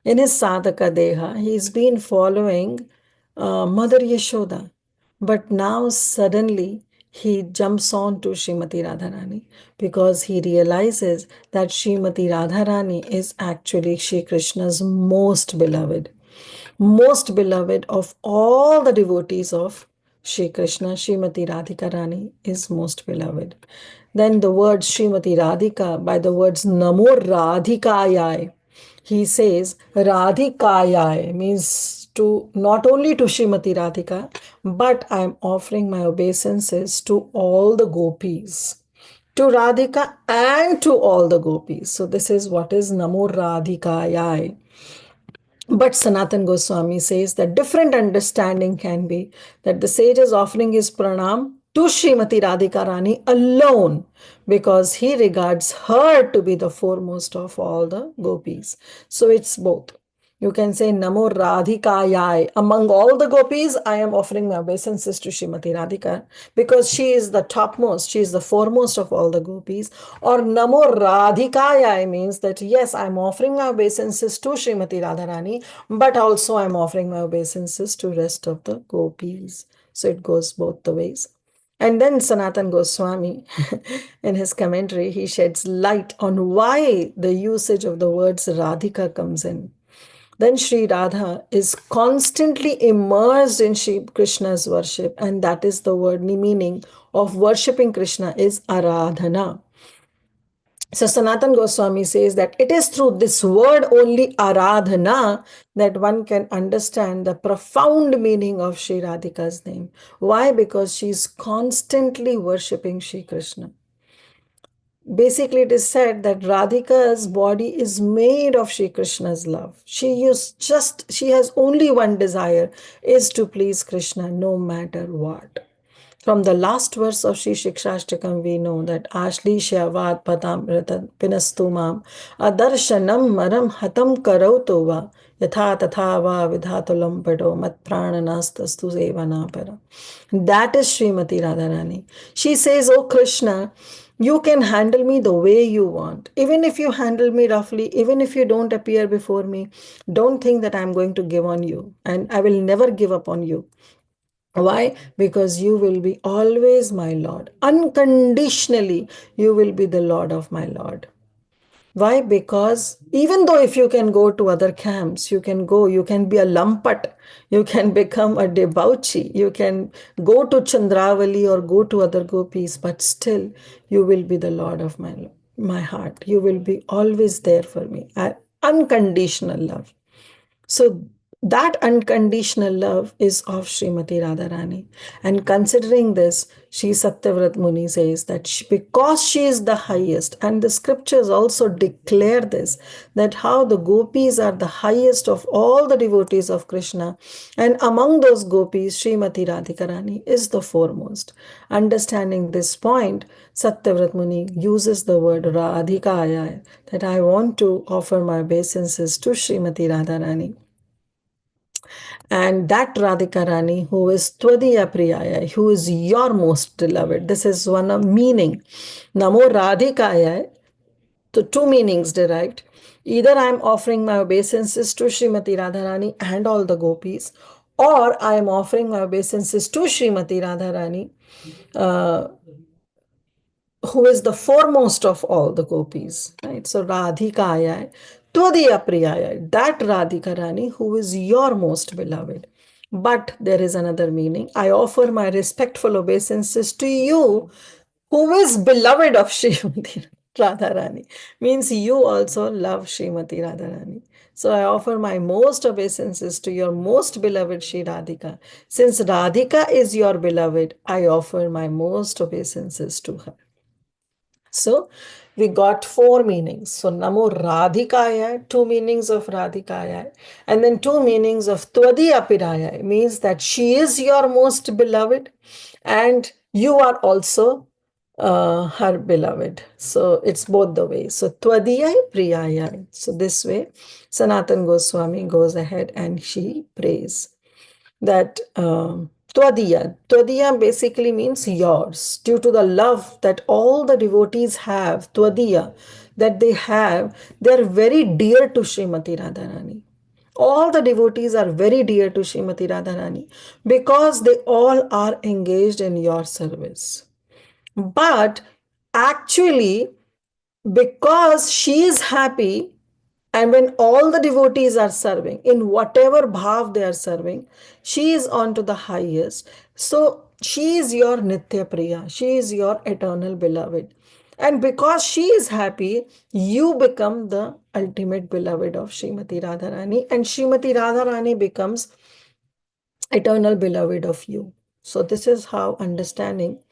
in his sadhaka deha, he's been following Mother Yashoda. But now suddenly he jumps on to Srimati Radharani because he realizes that Srimati Radharani is actually Sri Krishna's most beloved of all the devotees of Sri Krishna. Srimati Radhika Rani is most beloved. Then the word Srimati Radhika, by the words Namo Radhikayai, he says Radhikayai means to not only to Srimati Radhika, but I am offering my obeisances to all the gopis, to Radhika and to all the gopis. So this is what is Namo Radhikayai. But Sanatan Goswami says that different understanding can be that the sage is offering his pranam to Srimati Radhika Rani alone because he regards her to be the foremost of all the gopis. So it's both. You can say Namo Radhikayai. Among all the gopis, I am offering my obeisances to Srimati Radhika because she is the topmost, she is the foremost of all the gopis. Or Namo Radhikayai means that yes, I am offering my obeisances to Srimati Radharani, but also I am offering my obeisances to rest of the gopis. So it goes both the ways. And then Sanatan Goswami, in his commentary, he sheds light on why the usage of the words Radhika comes in. Then Sri Radha is constantly immersed in Sri Krishna's worship, and that is the word meaning of worshipping Krishna is Aradhana. So Sanatan Goswami says that it is through this word only Aradhana that one can understand the profound meaning of Sri Radhika's name. Why? Because she is constantly worshipping Sri Krishna. Basically, it is said that Radhika's body is made of Sri Krishna's love. She has only one desire, is to please Krishna no matter what. From the last verse of Sri Shikshashtakam, we know that Ashli Shyavat Patam Pinastumam Adarshanam Maram Hatam Karauto Va Yatha Tatha Va Vidhatulam Pado Mat Prananastastu Sevana Para. That is Srimati Radharani. She says, Oh Krishna, you can handle me the way you want. Even if you handle me roughly, even if you don't appear before me, don't think that I'm going to give on you. And I will never give up on you. Why? Because you will be always my Lord. Unconditionally, you will be the Lord of my Lord. Why? Because even though if you can go to other camps, you can go, you can be a lampat, you can become a debauchee, you can go to Chandravali or go to other gopis, but still you will be the Lord of my heart. You will be always there for me. Unconditional love. So that unconditional love is of Srimati Radharani. And considering this, Sri Satyavrat Muni says that because she is the highest, and the scriptures also declare this, that how the gopis are the highest of all the devotees of Krishna. And among those gopis, Srimati Radhika Rani is the foremost. Understanding this point, Satyavrat Muni uses the word Radhikaya, that I want to offer my obeisances to Srimati Radharani. And that Radhika Rani, who is Tvadiya Priyaya, who is your most beloved. This is one of meaning. Namo Radhikaya, so two meanings derived. Either I am offering my obeisances to Srimati Radharani and all the gopis, or I am offering my obeisances to Srimati Radharani, who is the foremost of all the gopis, right? So Radhikaya, Tvadiya Priyaya, that Radhika Rani who is your most beloved. But there is another meaning. I offer my respectful obeisances to you, who is beloved of Srimati Radharani. Means you also love Srimati Radharani. So I offer my most obeisances to your most beloved Sri Radhika. Since Radhika is your beloved, I offer my most obeisances to her. So we got four meanings. So Namo Radhikaya, two meanings of Radhikaya, and then two meanings of Tvadiya Piraya. It means that she is your most beloved and you are also her beloved. So it's both the ways. So Tvadiya Priyaya. So this way, Sanatan Goswami goes ahead and she prays that Tvadiya basically means yours, due to the love that all the devotees have, Tvadiya, that they are very dear to Srimati Radharani. All the devotees are very dear to Srimati Radharani because they all are engaged in your service. But actually, because she is happy, and when all the devotees are serving, in whatever bhav they are serving, she is on to the highest. So she is your Nitya Priya, she is your eternal beloved. And because she is happy, you become the ultimate beloved of Srimati Radharani, and Srimati Radharani becomes eternal beloved of you. So this is how understanding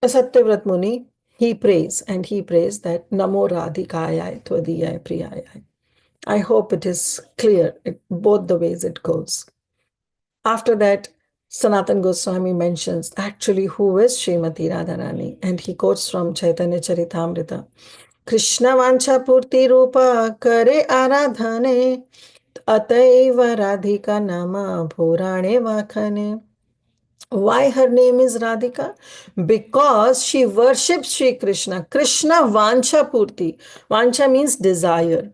Satyavrat Muni, he prays, and he prays that Namo Radhikaya Tvadiyaya Priyaya. I hope it is clear, both the ways it goes. After that, Sanatan Goswami mentions actually who is Srimati Radharani, and he quotes from Chaitanya Charitamrita. Krishna Vancha Purti Rupa Kare Aradhane Ataiva Radhika Nama Purane Vakhane. Why her name is Radhika? Because she worships Sri Krishna. Krishna Vancha Purti. Vancha means desire.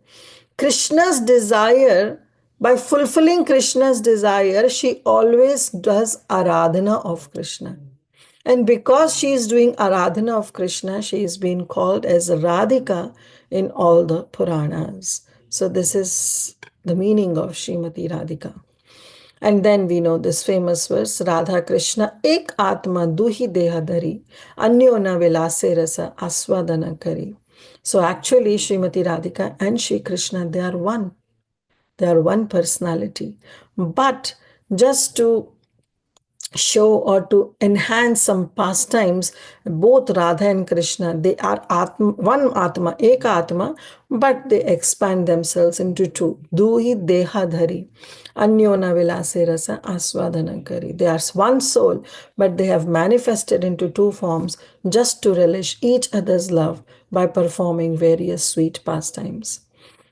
Krishna's desire, by fulfilling Krishna's desire, she always does Aradhana of Krishna. And because she is doing Aradhana of Krishna, she is being called as Radhika in all the Puranas. So this is the meaning of Srimati Radhika. And then we know this famous verse, Radha Krishna ek atma duhi dehadari anyona vilase rasa aswadana kari. So actually Srimati Radhika and Sri Krishna, they are one. They are one personality. But just to show or to enhance some pastimes, both Radha and Krishna, they are one Atma, Eka Atma, but they expand themselves into two. Duhi Dehadhari, Anyona Vilase Rasa Aswadana Kari. They are one soul, but they have manifested into two forms just to relish each other's love by performing various sweet pastimes.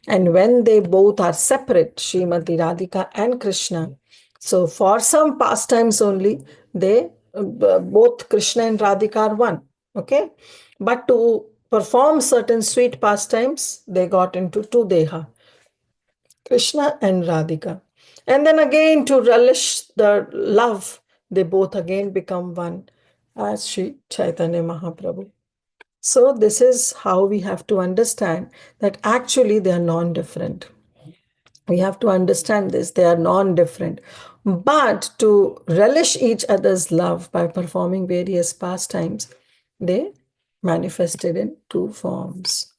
And when they both are separate, Srimati Radhika and Krishna, so for some pastimes only, they both Krishna and Radhika are one. Okay, but to perform certain sweet pastimes, they got into two deha, Krishna and Radhika. And then again to relish the love, they both again become one as Sri Chaitanya Mahaprabhu. So this is how we have to understand that actually they are non-different. We have to understand this. They are non-different. But to relish each other's love by performing various pastimes, they manifested in two forms.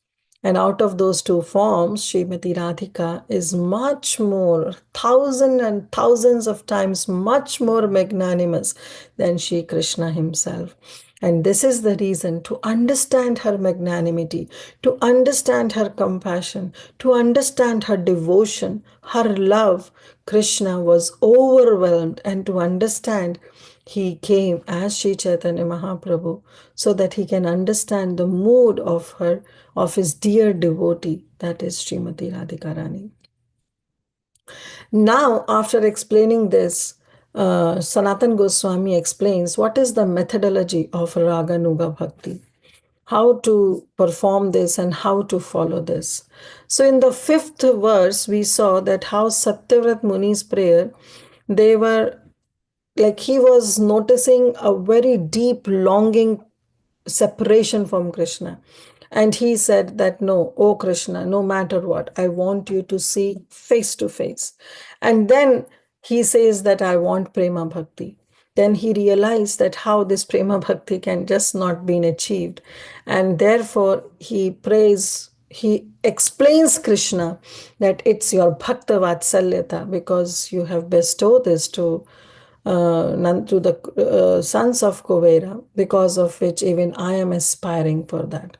And out of those two forms, Srimati Radhika is much more, thousands and thousands of times much more magnanimous than Sri Krishna himself. And this is the reason, to understand her magnanimity, to understand her compassion, to understand her devotion, her love, Krishna was overwhelmed. And to understand, he came as Sri Chaitanya Mahaprabhu so that he can understand the mood of his dear devotee, that is Srimati Radhika Rani. Now, after explaining this, Sanatan Goswami explains what is the methodology of Raganuga Bhakti, how to perform this and how to follow this. So, in the 5th verse, we saw that how Satyavrat Muni's prayer, they were like he was noticing a very deep longing separation from Krishna. And he said that, no, oh Krishna, no matter what, I want you to see face to face. And then he says that I want Prema Bhakti. Then he realized that how this Prema Bhakti can just not be achieved. And therefore he prays, he explains Krishna that it's your Bhakta Vatsalyata because you have bestowed this to the sons of Kuvera, because of which even I am aspiring for that.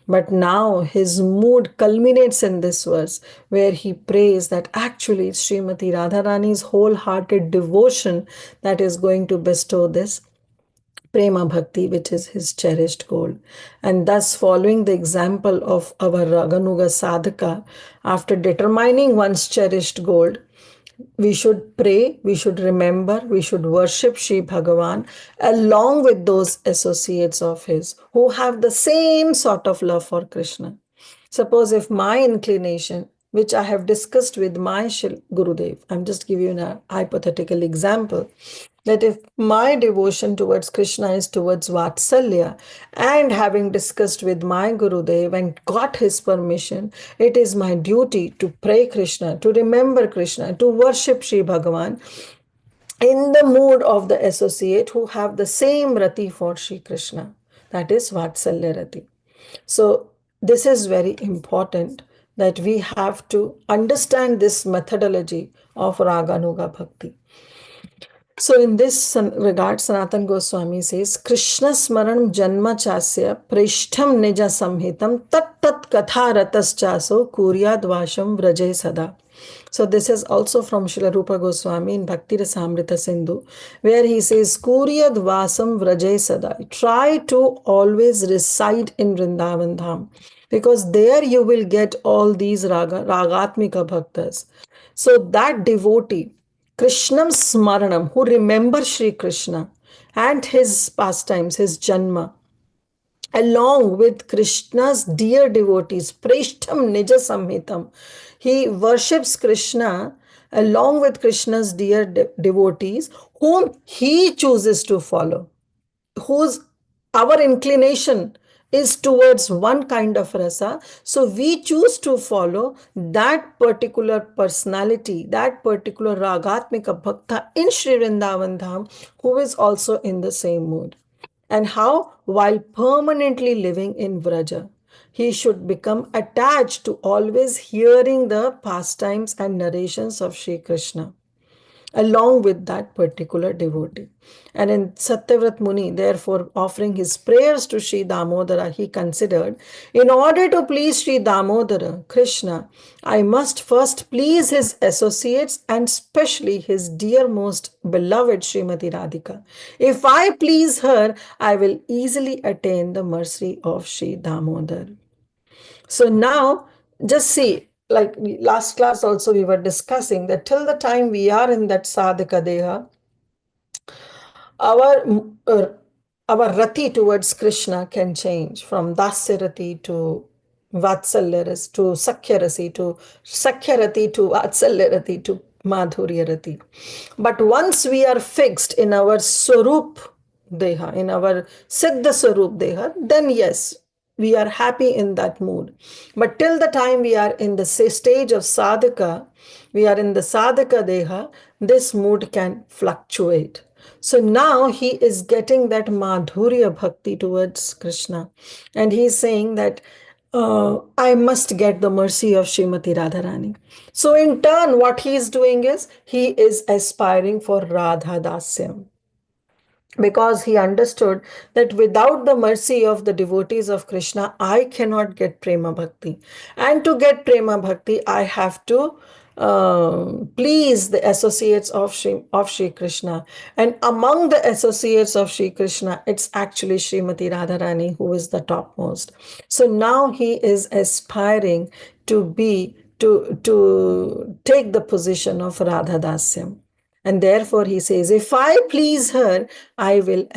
But now his mood culminates in this verse where he prays that actually it's Srimati Radharani's wholehearted devotion that is going to bestow this Prema Bhakti, which is his cherished goal. And thus, following the example of our Raganuga Sadhaka, after determining one's cherished goal, we should pray, we should remember, we should worship Sri Bhagavan along with those associates of his who have the same sort of love for Krishna. Suppose if my inclination, which I have discussed with my Gurudev, I'm just giving you a hypothetical example, that if my devotion towards Krishna is towards Vatsalya, and having discussed with my Gurudev and got his permission, it is my duty to pray Krishna, to remember Krishna, to worship Sri Bhagavan in the mood of the associate who have the same rati for Sri Krishna, that is Vatsalya rati. So this is very important that we have to understand this methodology of Raganuga Bhakti. So in this regard, Sanatan Goswami says, Krishna smaranam janma chasya prishtham nija samhitam tat tat katha ratas chaso kuryad vasham vraje sada. So this is also from Srila Rupa Goswami in Bhakti Rasamrita Sindhu, where he says, Kuryad vasam vraje sada. Try to always reside in Vrindavan Dham, because there you will get all these ragatmika bhaktas. So that devotee, Krishnam Smaranam, who remembers Sri Krishna and his pastimes, his Janma, along with Krishna's dear devotees, Preshtham Nija Samhitam. He worships Krishna along with Krishna's dear devotees, whom he chooses to follow, whose our inclination is towards one kind of rasa. So we choose to follow that particular personality, that particular ragatmika bhakta in Sri Vrindavan Dham, who is also in the same mood. And how? While permanently living in Vraja, he should become attached to always hearing the pastimes and narrations of Sri Krishna along with that particular devotee. And in Satyavrat Muni, therefore, offering his prayers to Sri Damodara, he considered, in order to please Sri Damodara, Krishna, I must first please his associates and especially his dear most beloved Srimati Radhika. If I please her, I will easily attain the mercy of Sri Damodar. So now, just see, like last class also we were discussing that till the time we are in that sadhaka deha, uh, our rati towards Krishna can change from dasya rati to vatsalya rasi to sakhya rasi to sakhya rati to vatsalya rati to madhurya rati. But once we are fixed in our swarup deha, in our siddha swarup deha, then yes, we are happy in that mood. But till the time we are in the stage of sadhaka, we are in the sadhaka deha, this mood can fluctuate. So now he is getting that madhurya bhakti towards Krishna. And he is saying that I must get the mercy of Srimati Radharani. So in turn, what he is doing is he is aspiring for Radha Dasyam, because he understood that without the mercy of the devotees of Krishna, I cannot get Prema Bhakti. And to get Prema Bhakti, I have to please the associates of Shri Krishna. And among the associates of Shri Krishna, it's actually Srimati Radharani who is the topmost. So now he is aspiring to take the position of Radha Dasyam. And therefore he says, if I please her, I will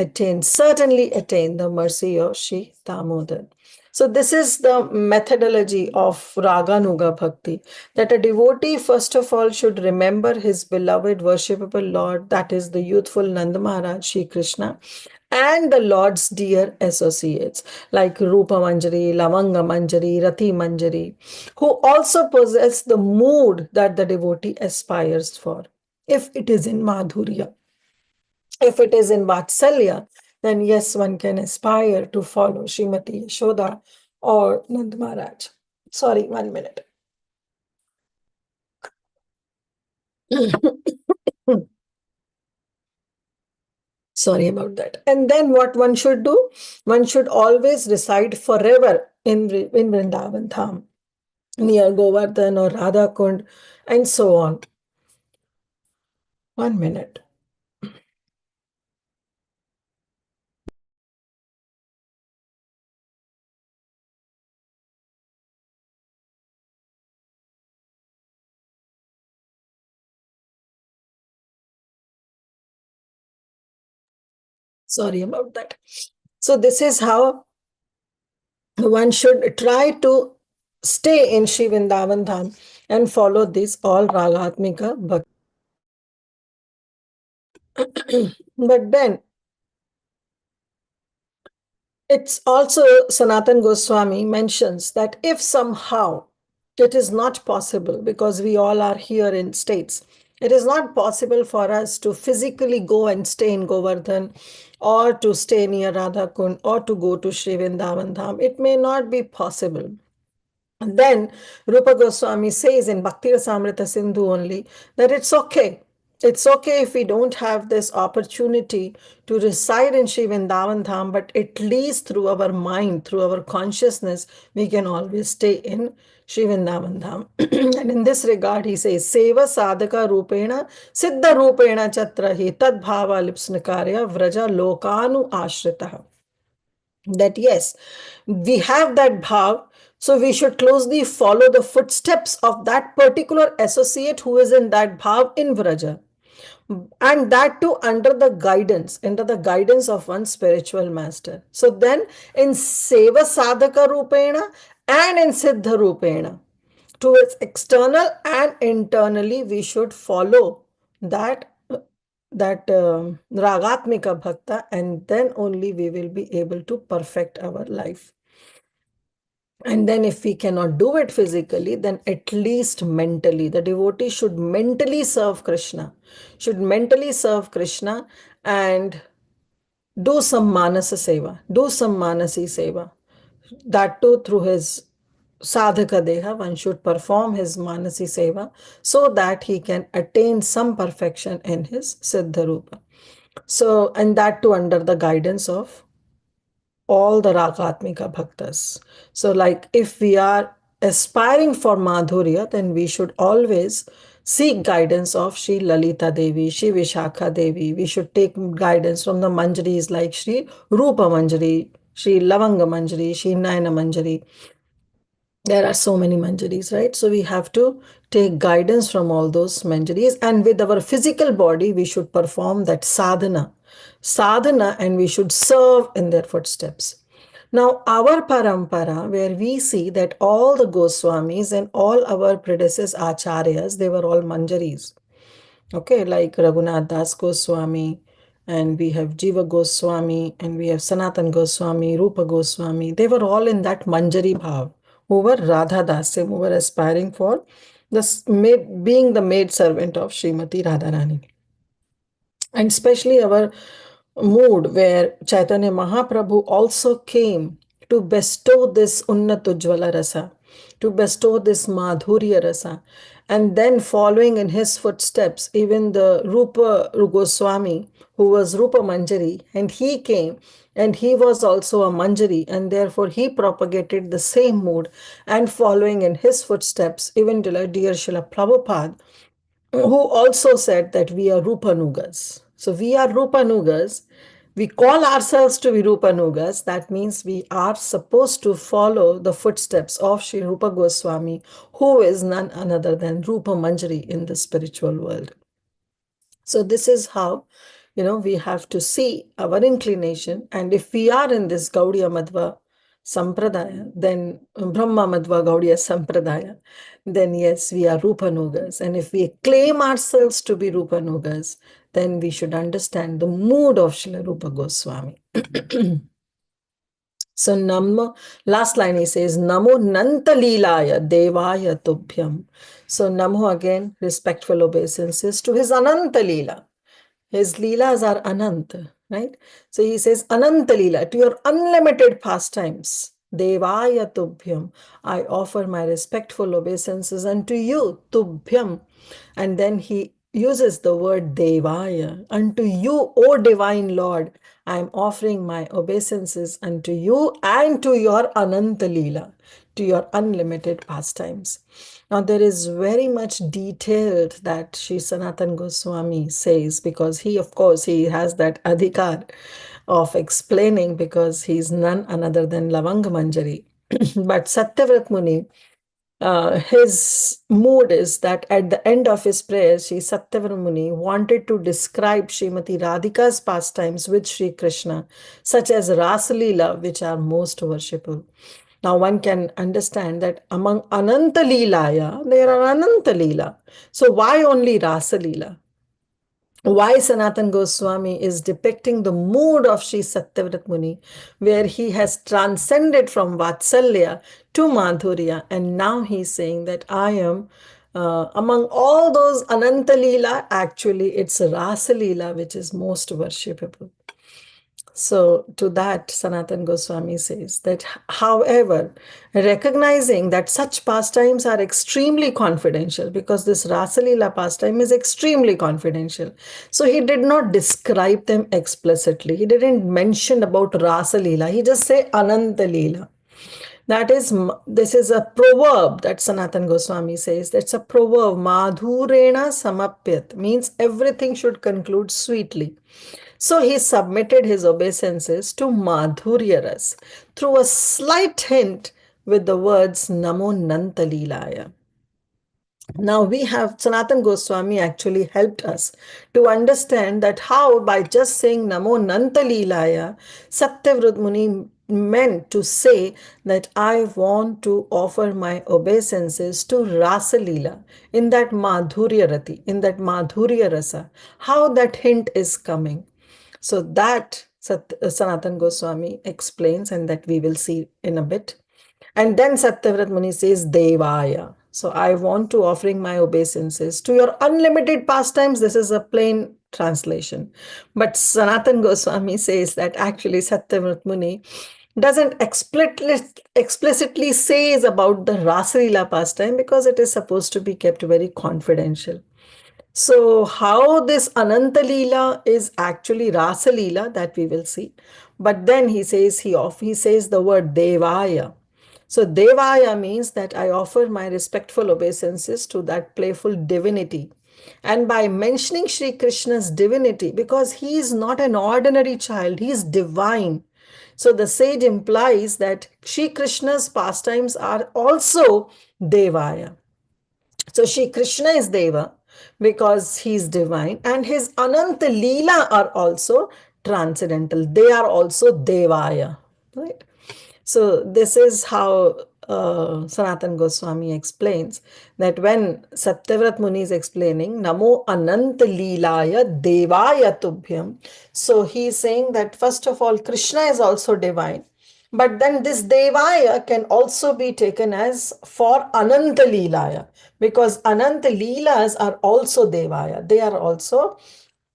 certainly attain the mercy of Shri Damodar. So this is the methodology of Raganuga Bhakti, that a devotee first of all should remember his beloved worshipable Lord, that is the youthful Nanda Maharaj, Shri Krishna, and the Lord's dear associates like Rupa Manjari, Lavanga Manjari, Rati Manjari, who also possess the mood that the devotee aspires for. If it is in Madhurya, if it is in Vatsalya, then yes, one can aspire to follow Srimati Yashoda or Nand Maharaj. Sorry, 1 minute. Sorry about that. And then what one should do? One should always reside forever in Vrindavan Dham, near Govardhan or Radha Kund, and so on. 1 minute. Sorry about that. So this is how one should try to stay in Shri Vrindavan Dham and follow this all Ragatmika Bhakti. But then it's also Sanatan Goswami mentions that if somehow it is not possible, because we all are here in states, it is not possible for us to physically go and stay in Govardhan or to stay near Radha Kund or to go to Shri Vrindavan Dham. It may not be possible. And then Rupa Goswami says in Bhakti Rasamrita Sindhu only that it's okay. It's okay if we don't have this opportunity to reside in Shri Vrindavan Dham, but at least through our mind, through our consciousness, we can always stay in Shri Vrindavan Dham. And in this regard, he says, Seva sadhaka rupena siddha rupena chatrahi tad bhava lipsnakarya vraja lokanu ashritaha. That yes, we have that bhav, so we should closely follow the footsteps of that particular associate who is in that bhav in Vraja. And that too under the guidance of one spiritual master. So then in Seva Sadhaka Rupena and in Siddha Rupena, towards external and internally, we should follow that Ragatmika Bhakta, and then only we will be able to perfect our life. And then if we cannot do it physically, then at least mentally, the devotee should mentally serve Krishna, and do some manasa seva, do some manasi seva. That too through his sadhaka deha, one should perform his manasi seva so that he can attain some perfection in his siddha rupa. So, and that too under the guidance of all the Ragatmika Bhaktas. So, like if we are aspiring for Madhurya, then we should always seek guidance of Sri Lalita Devi, Sri Vishakha Devi. We should take guidance from the Manjaris like Sri Rupa Manjari, Sri Lavanga Manjari, Sri Nayana Manjari. There are so many manjaris, right? So we have to take guidance from all those manjaris, and with our physical body, we should perform that sadhana, and we should serve in their footsteps. Now, our parampara, where we see that all the Goswamis and all our predecessors acharyas, they were all manjaris. Okay, like Raghunath Das Goswami and we have Jiva Goswami, and we have Sanatan Goswami, Rupa Goswami. They were all in that Manjari Bhav, who were Radha Dasim, who were aspiring for being the maid servant of Srimati Radharani. And especially our mood where Chaitanya Mahaprabhu also came to bestow this Unnatujvala Rasa, to bestow this Madhurya Rasa. And then following in his footsteps, even the Rupa Goswami, who was Rupa Manjari, and he came and he was also a Manjari, and therefore he propagated the same mood. And following in his footsteps, even dear Srila Prabhupada, who also said that we are Rupanugas. So we are Rupanugas. We call ourselves to be Rupanugas. That means we are supposed to follow the footsteps of Sri Rupa Goswami, who is none other than Rupa Manjari in the spiritual world. So this is how, we have to see our inclination. And if we are in this Gaudiya Madhva Sampradaya, then Brahma Madhva Gaudiya Sampradaya, then yes, we are Rupanugas. And if we claim ourselves to be Rupanugas, then we should understand the mood of Srila Rupa Goswami. So last line he says, Namo Nanta Leelaya Devaya Tubhyam. So Namo again, respectful obeisances to his Ananta Leela. His Leelas are Ananta, right? So he says, Ananta Leela, to your unlimited pastimes, Devaya Tubhyam, I offer my respectful obeisances unto you, Tubhyam. And then he uses the word Devaya, unto you, O Divine Lord, I am offering my obeisances unto you and to your Ananta Leela, to your unlimited pastimes. Now, there is very much detailed that Sri Sanatan Goswami says, because he, of course, he has that adhikar of explaining, because he's none other than Lavanga Manjari. But Satyavrat Muni, his mood is that at the end of his prayers, Sri Satyavrat Muni wanted to describe Srimati Radhika's pastimes with Sri Krishna, such as Rasa Leela, which are most worshipful. Now one can understand that among Ananta Leelaya, there are Ananta Leela. So why only Rasa Leela? Why Sanatan Goswami is depicting the mood of Sri Satyavrat Muni, where he has transcended from Vatsalya to Madhurya, and now he's saying that I am among all those Ananta Leela, actually it's Rasa Leela which is most worshipable. So to that, Sanatan Goswami says that, however, recognizing that such pastimes are extremely confidential, because this Rasa Leela pastime is extremely confidential. So he did not describe them explicitly. He didn't mention about Rasa Leela. He just said Ananta Leela. This is a proverb that Sanatan Goswami says. That's a proverb. Madhurena samapyat, means everything should conclude sweetly. So he submitted his obeisances to Madhurya Ras through a slight hint with the words Namo Nanta Leelaya. Now we have Sanatan Goswami actually helped us to understand that how by just saying Namo Nanta Leelaya, Satyavrat Muni meant to say that I want to offer my obeisances to Rasa Leela, in that Madhurya Rati, in that Madhurya Rasa, how that hint is coming. So that Sanatan Goswami explains, and that we will see in a bit. And then Satyavrat Muni says Devaya. So I want to offering my obeisances to your unlimited pastimes. This is a plain translation. But Sanatan Goswami says that actually Satyavrat Muni doesn't explicitly says about the Rasa Leela pastime, because it is supposed to be kept very confidential. So how this Ananta Leela is actually Rasa Leela, that we will see. But then he says he says the word Devaya. So Devaya means that I offer my respectful obeisances to that playful divinity. And by mentioning Sri Krishna's divinity, because he is not an ordinary child, he is divine. So the sage implies that Sri Krishna's pastimes are also Devaya. So Sri Krishna is Deva because he is divine, and his Ananta Leela are also transcendental. They are also Devaya, right? So this is how Sanatan Goswami explains that when Satyavrat Muni is explaining Namo Ananta Leelaya Devaya Tubhyam, so he is saying that first of all, Krishna is also divine. But then this Devaya can also be taken as for Ananta Leelaya, because Ananta Leelas are also Devaya. They are also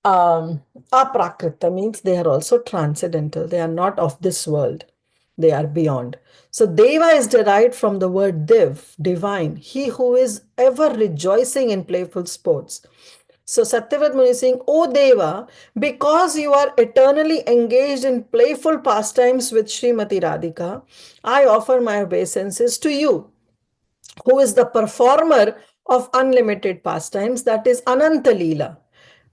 aprakrita, means they are also transcendental. They are not of this world. They are beyond. So Deva is derived from the word Div, divine, he who is ever rejoicing in playful sports. So Satyavat Muni is saying, O Deva, because you are eternally engaged in playful pastimes with Srimati Radhika, I offer my obeisances to you, who is the performer of unlimited pastimes, that is Ananta Leela.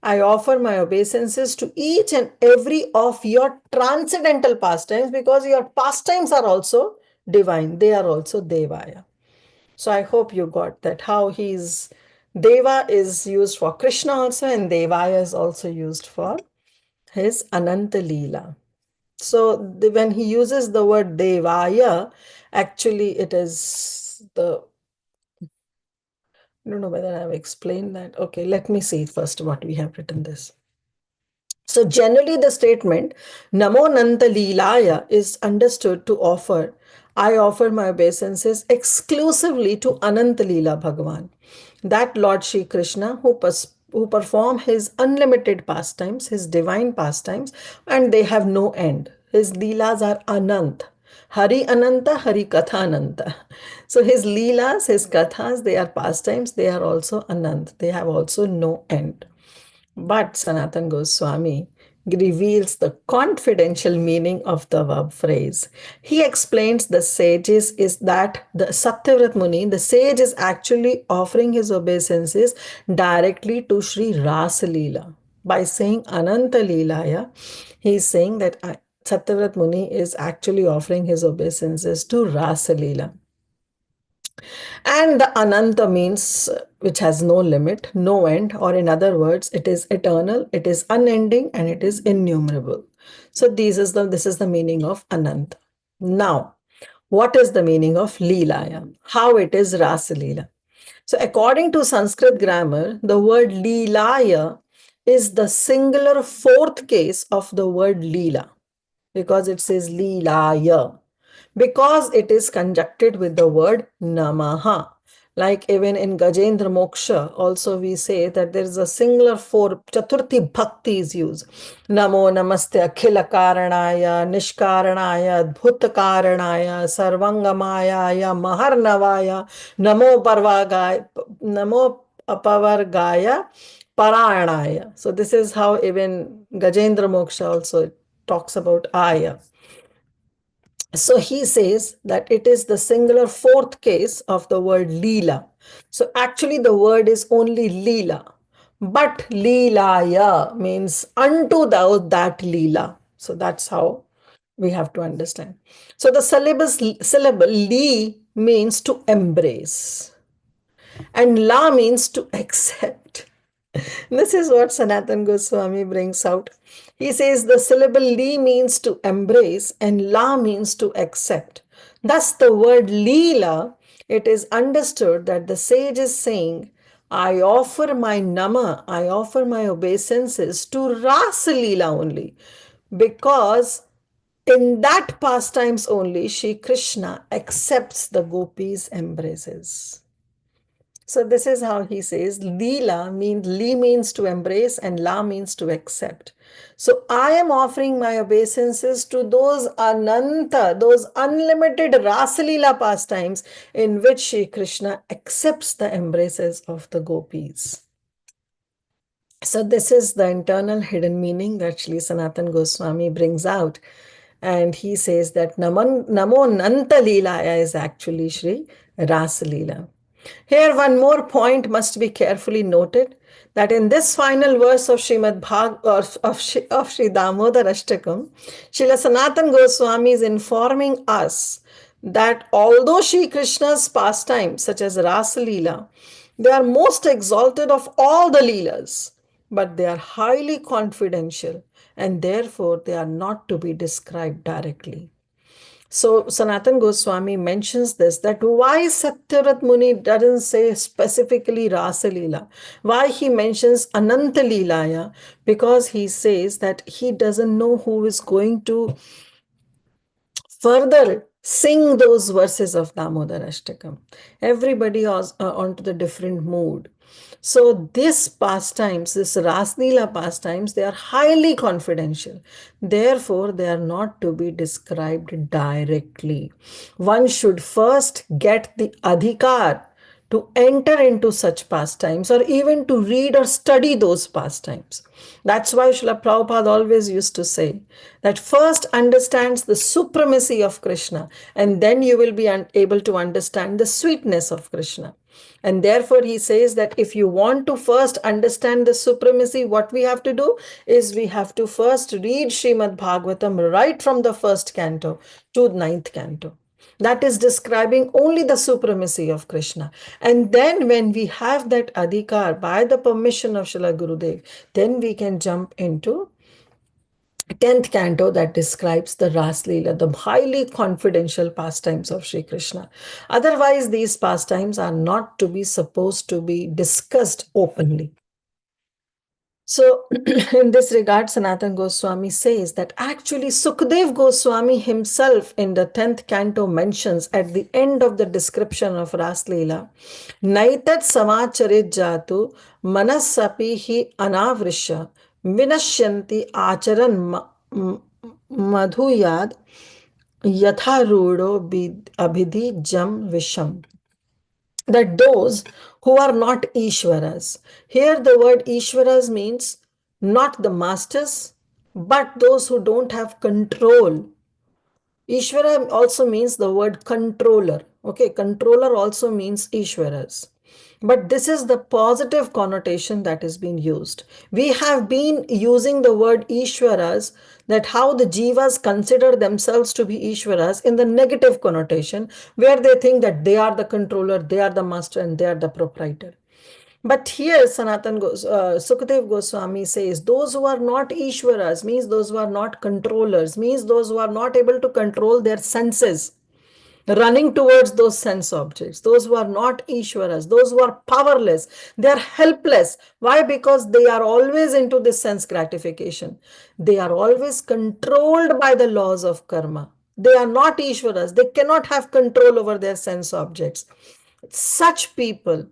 I offer my obeisances to each and every of your transcendental pastimes, because your pastimes are also divine. They are also Devaya. So I hope you got that, how he's Deva is used for Krishna also, and Devaya is also used for his Ananta Leela. So when he uses the word Devaya, actually it is the, I don't know whether I've explained that. Okay, let me see first what we have written this. So generally the statement Namo Nanta Leelaya is understood to offer, I offer my obeisances exclusively to Ananta Leela Bhagavan, that Lord Shri Krishna who perform his unlimited pastimes, his divine pastimes, and they have no end. His Leelas are Anant. Hari Ananta, Hari Katha Ananta. So his Leelas, his Kathas, they are pastimes, they are also Anant. They have also no end. But Sanatan Goswami reveals the confidential meaning of the verb phrase. He explains the sages is that the Satyavrat Muni, the sage, is actually offering his obeisances directly to Sri Rasalila. By saying Ananta Leelaya, he is saying that Satyavrat Muni is actually offering his obeisances to Rasalila. And the Ananta means which has no limit, no end, or in other words, it is eternal, it is unending, and it is innumerable. So this is the meaning of Ananta. Now, what is the meaning of Leelaya? How it is Rasa Leela? So according to Sanskrit grammar, the word Leelaya is the singular fourth case of the word Leela, because it says Leelaya, because it is conjuncted with the word Namaha. Like even in Gajendra Moksha, also we say that there is a singular for Chaturthi Bhakti is used. Namo Namaste Akhila Karanaya, Nishkaranaya, Adbhuta Karanaya, Sarvangamaya, Maharnavaya, Namo Parvagaya, Namo Apavargaya, Paranaya. So this is how even Gajendra Moksha also talks about Aya. So he says that it is the singular fourth case of the word Leela. So actually the word is only Leela. But Leelaya means unto thou that Leela. So that's how we have to understand. So the syllable Lee means to embrace, and La means to accept. This is what Sanatan Goswami brings out. He says the syllable Li means to embrace and La means to accept. Thus, the word Leela, it is understood that the sage is saying, I offer my Nama, I offer my obeisances to Rasa Leela only, because in that pastimes only Shri Krishna accepts the gopis' embraces. So this is how he says Leela means Li means to embrace and La means to accept. So I am offering my obeisances to those Ananta, those unlimited Rasalila pastimes in which Shri Krishna accepts the embraces of the gopis. So this is the internal hidden meaning that Shri Sanatan Goswami brings out. And he says that Namo Nanta Leelaya is actually Shri Rasalila. Here, one more point must be carefully noted, that in this final verse of Srimad of Sri Damodar Ashtakam, Srila Sanatan Goswami is informing us that although Sri Krishna's pastimes, such as Rasa Leela, they are most exalted of all the Leelas, but they are highly confidential and therefore they are not to be described directly. So Sanatan Goswami mentions this, that why Satyavrat Muni doesn't say specifically Rasa Leela, why he mentions Ananta Leelaya, because he says that he doesn't know who is going to further sing those verses of Damodar Ashtakam. Everybody was onto the different mood. So these pastimes, this Rasleela pastimes, they are highly confidential. Therefore, they are not to be described directly. One should first get the adhikar to enter into such pastimes, or even to read or study those pastimes. That's why Srila Prabhupada always used to say that first understands the supremacy of Krishna, and then you will be able to understand the sweetness of Krishna. And therefore, he says that if you want to first understand the supremacy, what we have to do is we have to first read Srimad Bhagavatam right from the first canto to ninth canto. That is describing only the supremacy of Krishna. And then when we have that adhikar by the permission of Srila Gurudev, then we can jump into 10th canto that describes the Ras Leela, the highly confidential pastimes of Sri Krishna. Otherwise, these pastimes are not to be supposed to be discussed openly. So, in this regard, Sanatan Goswami says that actually Sukdev Goswami himself in the 10th canto mentions at the end of the description of Ras Leela, Naitat Samacharit Jatu Manasapi hi Anavrisha Vinashyanti Acharan Madhuyad Yatharudo Abhidhi Jam Visham, that those who are not Ishwaras. Here the word Ishwaras means not the masters, but those who don't have control. Ishvara also means the word controller. Okay, controller also means Ishwaras. But this is the positive connotation that is being used. We have been using the word Ishwaras, that how the Jivas consider themselves to be Ishwaras, in the negative connotation, where they think that they are the controller, they are the master, and they are the proprietor. But here Sukadev Goswami says those who are not Ishwaras, means those who are not controllers, means those who are not able to control their senses, running towards those sense objects, those who are not Ishwaras, those who are powerless, they are helpless. Why? Because they are always into this sense gratification. They are always controlled by the laws of karma. They are not Ishwaras. They cannot have control over their sense objects. Such people,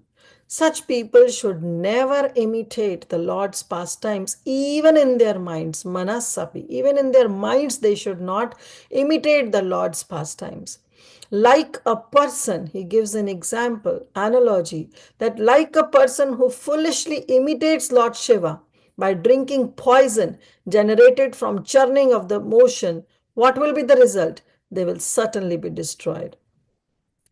such people should never imitate the Lord's pastimes, even in their minds. Manasapi, even in their minds, they should not imitate the Lord's pastimes. Like a person, he gives an example, analogy, that like a person who foolishly imitates Lord Shiva by drinking poison generated from churning of the motion, what will be the result? They will certainly be destroyed.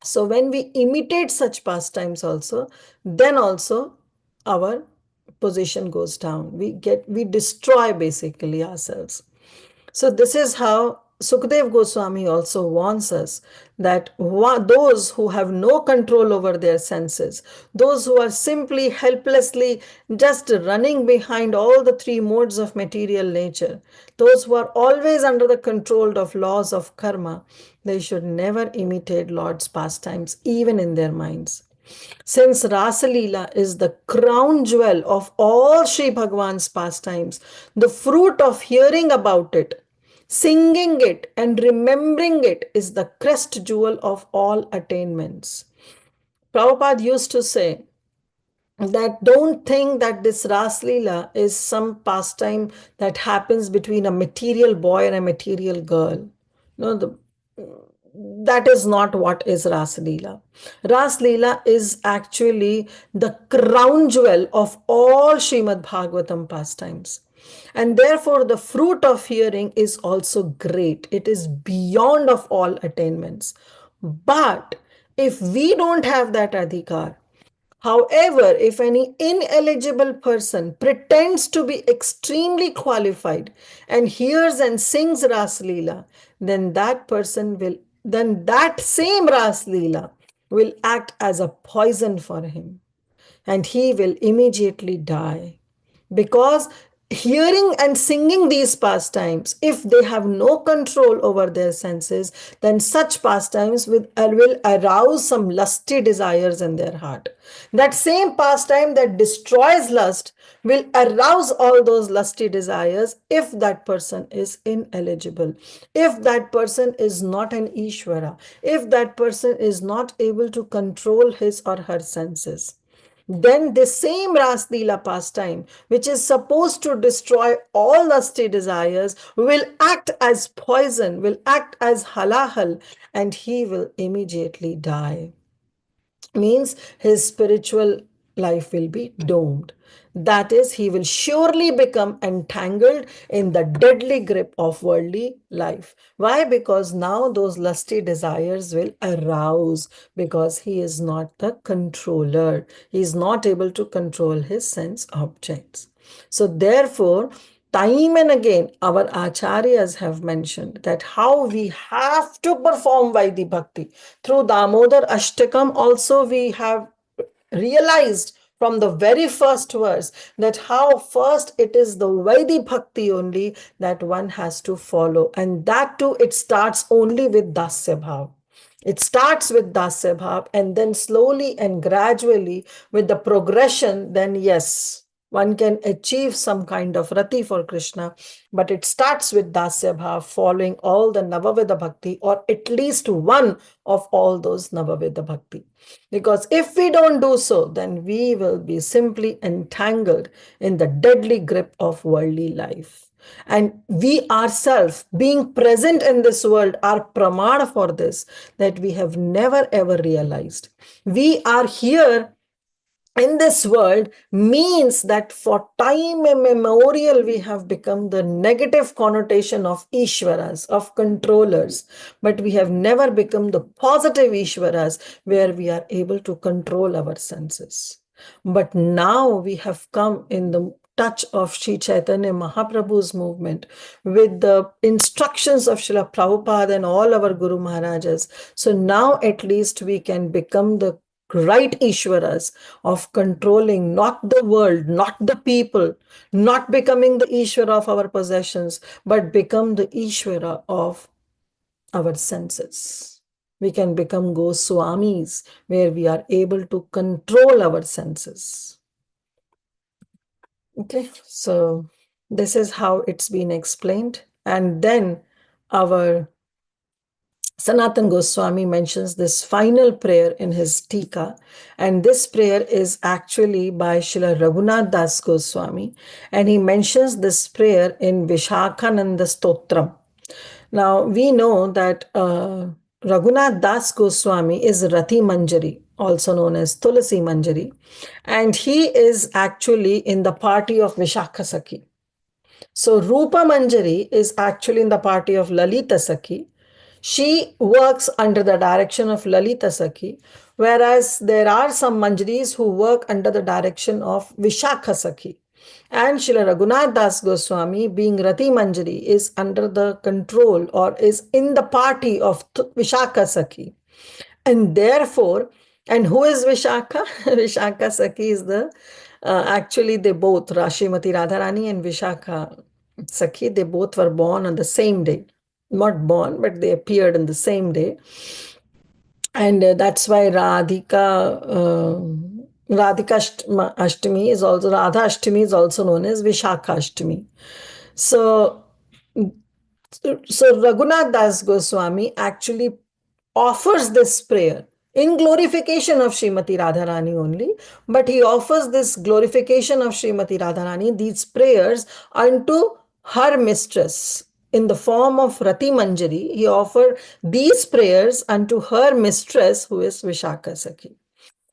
So when we imitate such pastimes also, then also our position goes down. We destroy basically ourselves. So this is how Sukdev Goswami also warns us that those who have no control over their senses, those who are simply helplessly just running behind all the three modes of material nature, those who are always under the control of laws of karma, they should never imitate Lord's pastimes, even in their minds. Since Rasa Leela is the crown jewel of all Sri Bhagwan's pastimes, the fruit of hearing about it, singing it, and remembering it is the crest jewel of all attainments. Prabhupada used to say that don't think that this Ras Leela is some pastime that happens between a material boy and a material girl. No, that is not what is Ras Leela. Ras Leela is actually the crown jewel of all Srimad Bhagavatam pastimes. And therefore, the fruit of hearing is also great. It is beyond of all attainments. But if we don't have that adhikar, however, if any ineligible person pretends to be extremely qualified and hears and sings Ras Leela, then that same Ras Leela will act as a poison for him, and he will immediately die. Because hearing and singing these pastimes, if they have no control over their senses, then such pastimes will arouse some lusty desires in their heart. That same pastime that destroys lust will arouse all those lusty desires if that person is ineligible, if that person is not an Ishvara, if that person is not able to control his or her senses. Then the same Ras Leela pastime, which is supposed to destroy all lusty desires, will act as poison, will act as halahal, and he will immediately die. Means his spiritual life will be doomed. That is, he will surely become entangled in the deadly grip of worldly life. Why? Because now those lusty desires will arouse, because he is not the controller. He is not able to control his sense objects. So therefore, time and again, our acharyas have mentioned that how we have to perform Vaidhi Bhakti. Through Damodar Ashtakam also we have realized from the very first verse that how first it is the Vaidhi Bhakti only that one has to follow. And that too, it starts only with Dasya Bhav. It starts with Dasya Bhav, and then slowly and gradually with the progression, then yes, one can achieve some kind of rati for Krishna, but it starts with Dasya Bhav, following all the Navaveda Bhakti, or at least one of all those Navaveda Bhakti. Because if we don't do so, then we will be simply entangled in the deadly grip of worldly life. And we ourselves, being present in this world, are pramana for this, that we have never ever realized. We are here in this world means that for time immemorial we have become the negative connotation of Ishwaras, of controllers, but we have never become the positive Ishwaras where we are able to control our senses. But now we have come in the touch of Sri Chaitanya Mahaprabhu's movement with the instructions of Srila Prabhupada and all our Guru Maharajas. So now at least we can become the right Ishwaras of controlling not the world, not the people, not becoming the Ishwara of our possessions, but become the Ishwara of our senses. We can become Goswamis, where we are able to control our senses. Okay, so this is how it's been explained. And then our Sanatan Goswami mentions this final prayer in his Tika, and this prayer is actually by Srila Raghunath Das Goswami, and he mentions this prayer in Vishakhananda Stotram. Now, we know that Raghunath Das Goswami is Rati Manjari, also known as Tulasi Manjari, and he is actually in the party of Vishakha Sakhi. So, Rupa Manjari is actually in the party of Lalita Sakhi. She works under the direction of Lalita Sakhi, whereas there are some Manjaris who work under the direction of Vishakha Sakhi. And Srila Raghunath Das Goswami, being Rati Manjari, is under the control or is in the party of Vishakha Sakhi. And therefore, and who is Vishakha? Vishakha Sakhi is actually they both, Rashimati Radharani and Vishakha Sakhi, they both were born on the same day. Not born, but they appeared on the same day. And that's why Radhika Ashtami is also, Radha Ashtami is also known as Vishakha Ashtami. So Raghunath Das Goswami actually offers this prayer in glorification of Srimati Radharani only, but he offers this glorification of Srimati Radharani, these prayers unto her mistress in the form of Rati Manjari. He offered these prayers unto her mistress, who is Vishakha Sakhi.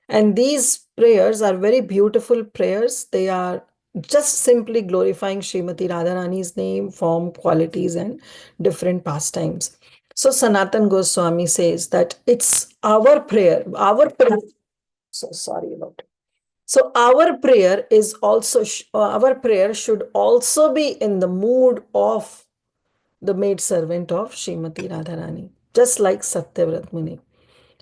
And these prayers are very beautiful prayers. They are just simply glorifying Srimati Radharani's name, form, qualities, and different pastimes. So Sanatan Goswami says that it's our prayer, so sorry about it. So our prayer is also, our prayer should also be in the mood of the maidservant of Srimati Radharani, just like Satyavrat Muni.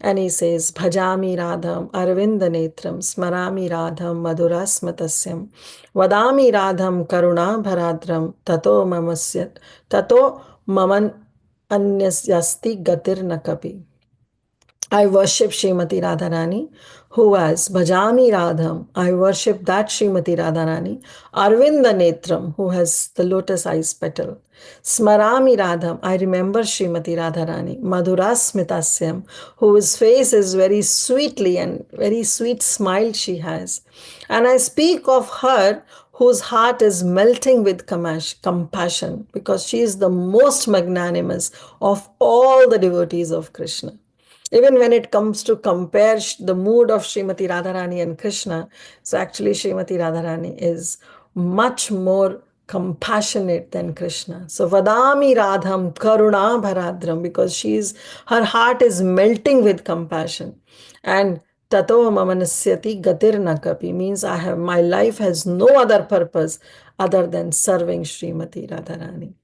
And he says, Bhajami Radham Arvinda Netram Smarami Radham Madhurasmatasyam Vadami Radham Karuna Bharadram Tato Maman Anyasyasti Gatir Nakapi. I worship Srimati Radharani, who was Bhajami Radham. I worship that Srimati Radharani. Arvinda Netram, who has the lotus eyes petal. Smarami Radham, I remember Srimati Radharani. Madhura Smitasyam, whose face is very sweetly and very sweet smile she has. And I speak of her whose heart is melting with compassion, because she is the most magnanimous of all the devotees of Krishna. Even when it comes to compare the mood of Srimati Radharani and Krishna, so actually Srimati Radharani is much more compassionate than Krishna. So Vadami Radham Karuna Bharadram, because her heart is melting with compassion. And Tato Mamanasyati Gatir Nakapi means my life has no other purpose other than serving Srimati Radharani.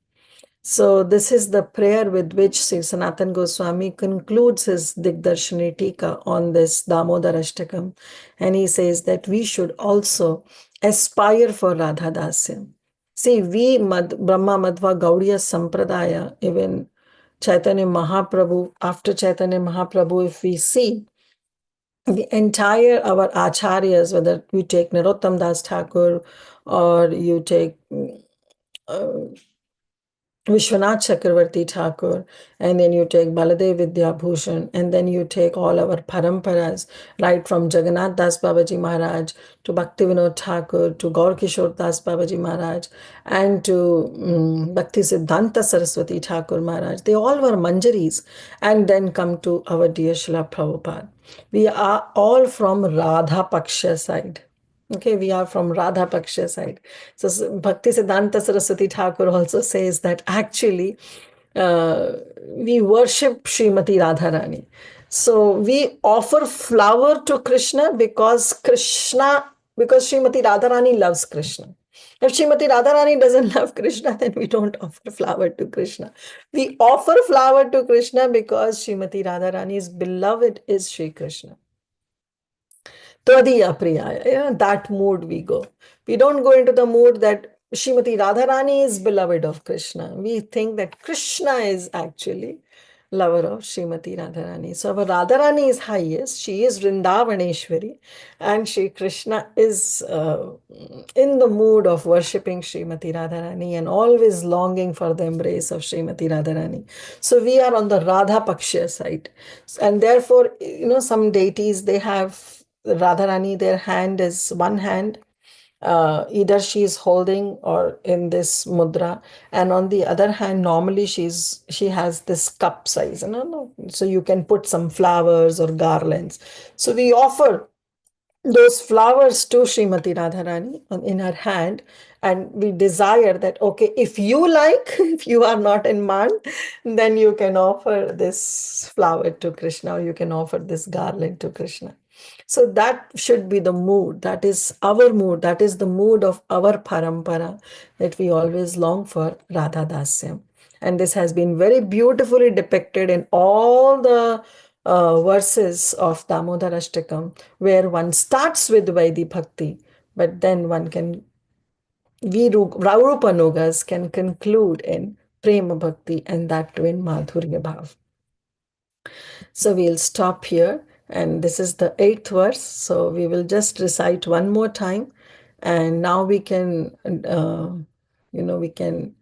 So this is the prayer with which Sri Sanatan Goswami concludes his Digdarshani Tika on this Damodar Ashtakam. And he says that we should also aspire for Radha Dasyam. See, we Brahma Madhva Gaudiya Sampradaya, even Chaitanya Mahaprabhu, after Chaitanya Mahaprabhu, if we see the entire our acharyas, whether you take Narottam Das Thakur or you take Vishwanath Chakravarti Thakur, and then you take Baladev Vidya Bhushan, and then you take all our paramparas, right from Jagannath Das Babaji Maharaj to Bhaktivinoda Thakur to Gaur Kishore Das Babaji Maharaj and to Bhakti Siddhanta Saraswati Thakur Maharaj. They all were Manjaris, and then come to our dear Srila Prabhupada. We are all from Radha Paksha side. Okay, we are from Radha Paksha side. So Bhakti Siddhanta Saraswati Thakur also says that actually we worship Srimati Radharani. So we offer flower to Krishna because Srimati Radharani loves Krishna. If Srimati Radharani doesn't love Krishna, then we don't offer flower to Krishna. We offer flower to Krishna because Srimati Radharani's beloved is Sri Krishna. Tvadiya Priyaya, that mood we go. We don't go into the mood that Srimati Radharani is beloved of Krishna. We think that Krishna is actually lover of Srimati Radharani. So our Radharani is highest. She is Vrindavaneshwari, and Shri Krishna is in the mood of worshipping Srimati Radharani and always longing for the embrace of Srimati Radharani. So we are on the Radha Paksha side. And therefore, some deities, they have Radharani, their hand is one hand, either she is holding or in this mudra, and on the other hand, normally she has this cup size, so you can put some flowers or garlands. So we offer those flowers to Srimati Radharani in her hand, and we desire that, okay, if you like, if you are not in man, then you can offer this flower to Krishna, or you can offer this garland to Krishna. So that should be the mood. That is our mood. That is the mood of our parampara, that we always long for Radha Dasyam. And this has been very beautifully depicted in all the verses of Damodar Ashtakam, where one starts with Vaidhi Bhakti, but then one can, Raurupanugas can conclude in Prema Bhakti, and that too in Madhurya Bhav. So we'll stop here, and this is the 8th verse. So we will just recite one more time, and now we can, we can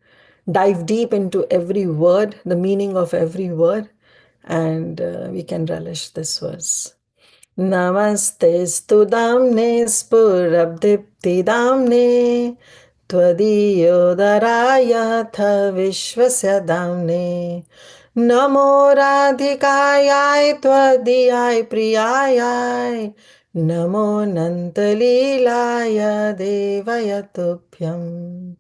dive deep into every word, the meaning of every word, and we can relish this verse. Namaste studamne spurabdiptidamne Tvadiyodarayatha vishvasya damne Namo radhikayai twadiyai priyayai Namo nantalilaya devayatubhyam.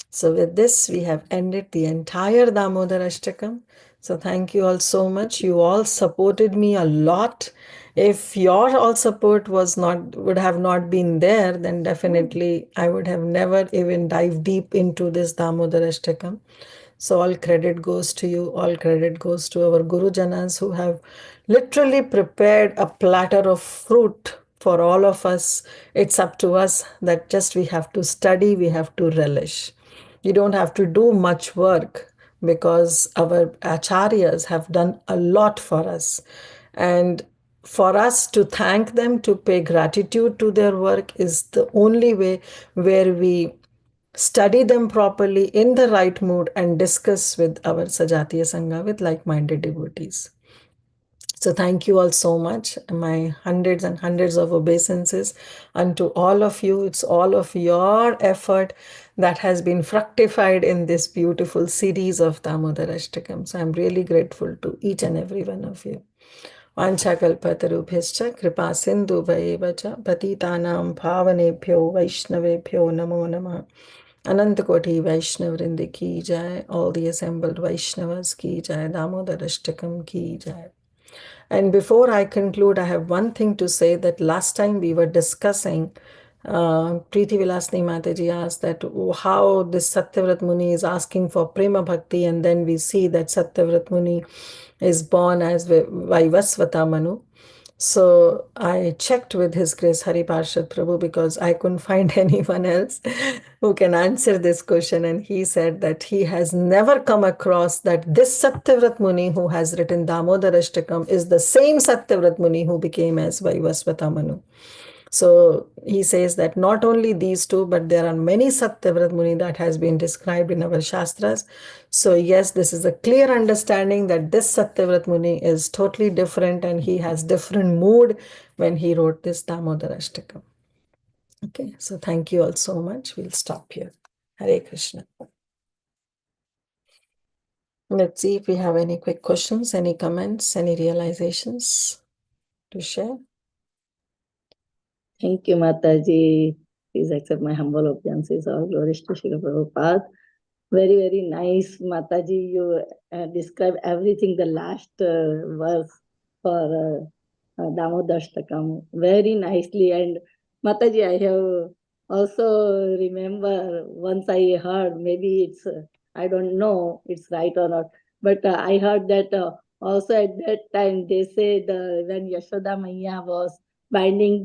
So with this, we have ended the entire Damodar Ashtakam. So thank you all so much. You all supported me a lot. If your all support would have not been there, then definitely I would have never even dived deep into this Damodar Ashtakam. So all credit goes to you. All credit goes to our Guru Janas who have literally prepared a platter of fruit for all of us. It's up to us that just we have to study, we have to relish. You don't have to do much work because our acharyas have done a lot for us. And for us to thank them, to pay gratitude to their work, is the only way where we study them properly in the right mood and discuss with our Sajatiya Sangha with like minded devotees. So, thank you all so much. My hundreds and hundreds of obeisances unto all of you. It's all of your effort that has been fructified in this beautiful series of Damodarashtakam. So, I'm really grateful to each and every one of you. वाञ्छाकल्पतरुभ्यश्च कृपा सिन्धुभयेव च पतितानां पावनेभ्यो वैष्णवेभ्यो नमो नमः अनंत कोटि वैष्णव वृंद की जय all the assembled Vaishnavas की जय दामोदर अष्टकम की जय. And before I conclude, I have one thing to say that last time we were discussing, Preeti Vilasni Mataji asked that how this Satyavrat Muni is asking for Prema Bhakti, and then we see that Satyavrat Muni is born as Vaivasvata Manu. So I checked with His Grace Hari Parshad Prabhu because I couldn't find anyone else who can answer this question. And he said that he has never come across that this Satyavrat Muni who has written Damodar Ashtakam is the same Satyavrat Muni who became as Vaivasvata Manu. So he says that not only these two, but there are many Satyavrat Muni that has been described in our Shastras. So yes, this is a clear understanding that this Satyavrat Muni is totally different and he has different mood when he wrote this Damodar Ashtakam. Okay, so thank you all so much. We'll stop here. Hare Krishna. Let's see if we have any quick questions, any comments, any realizations to share. Thank you, Mataji. Please accept my humble obeisances. All glories to Srila Prabhupada. Very, very nice, Mataji. You describe everything, the last verse for Damodashtakam very nicely. And Mataji, I have also remember once I heard, maybe it's, I don't know it's right or not, but I heard that also at that time they say when Yashoda Maiya was binding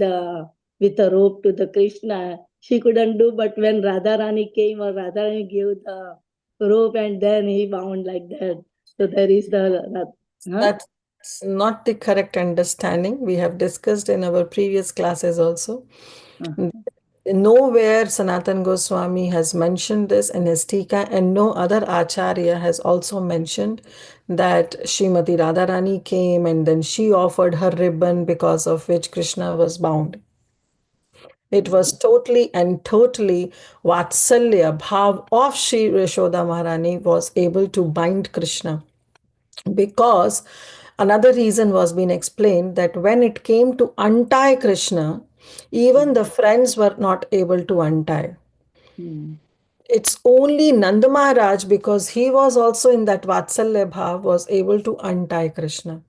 with a rope to the Krishna, she couldn't do, but when Radharani came or Radharani gave the rope and then he bound like that. So there is the... That's not the correct understanding. We have discussed in our previous classes also. Nowhere Sanatan Goswami has mentioned this in his Tika, and no other Acharya has also mentioned that Srimati Radharani came and then she offered her ribbon because of which Krishna was bound. It was totally and totally Vatsalya Bhav of Sri Yashoda Maharani was able to bind Krishna. Because another reason was being explained that when it came to untie Krishna, even the friends were not able to untie. It's only Nanda Maharaj, because he was also in that Vatsalya Bhav, was able to untie Krishna.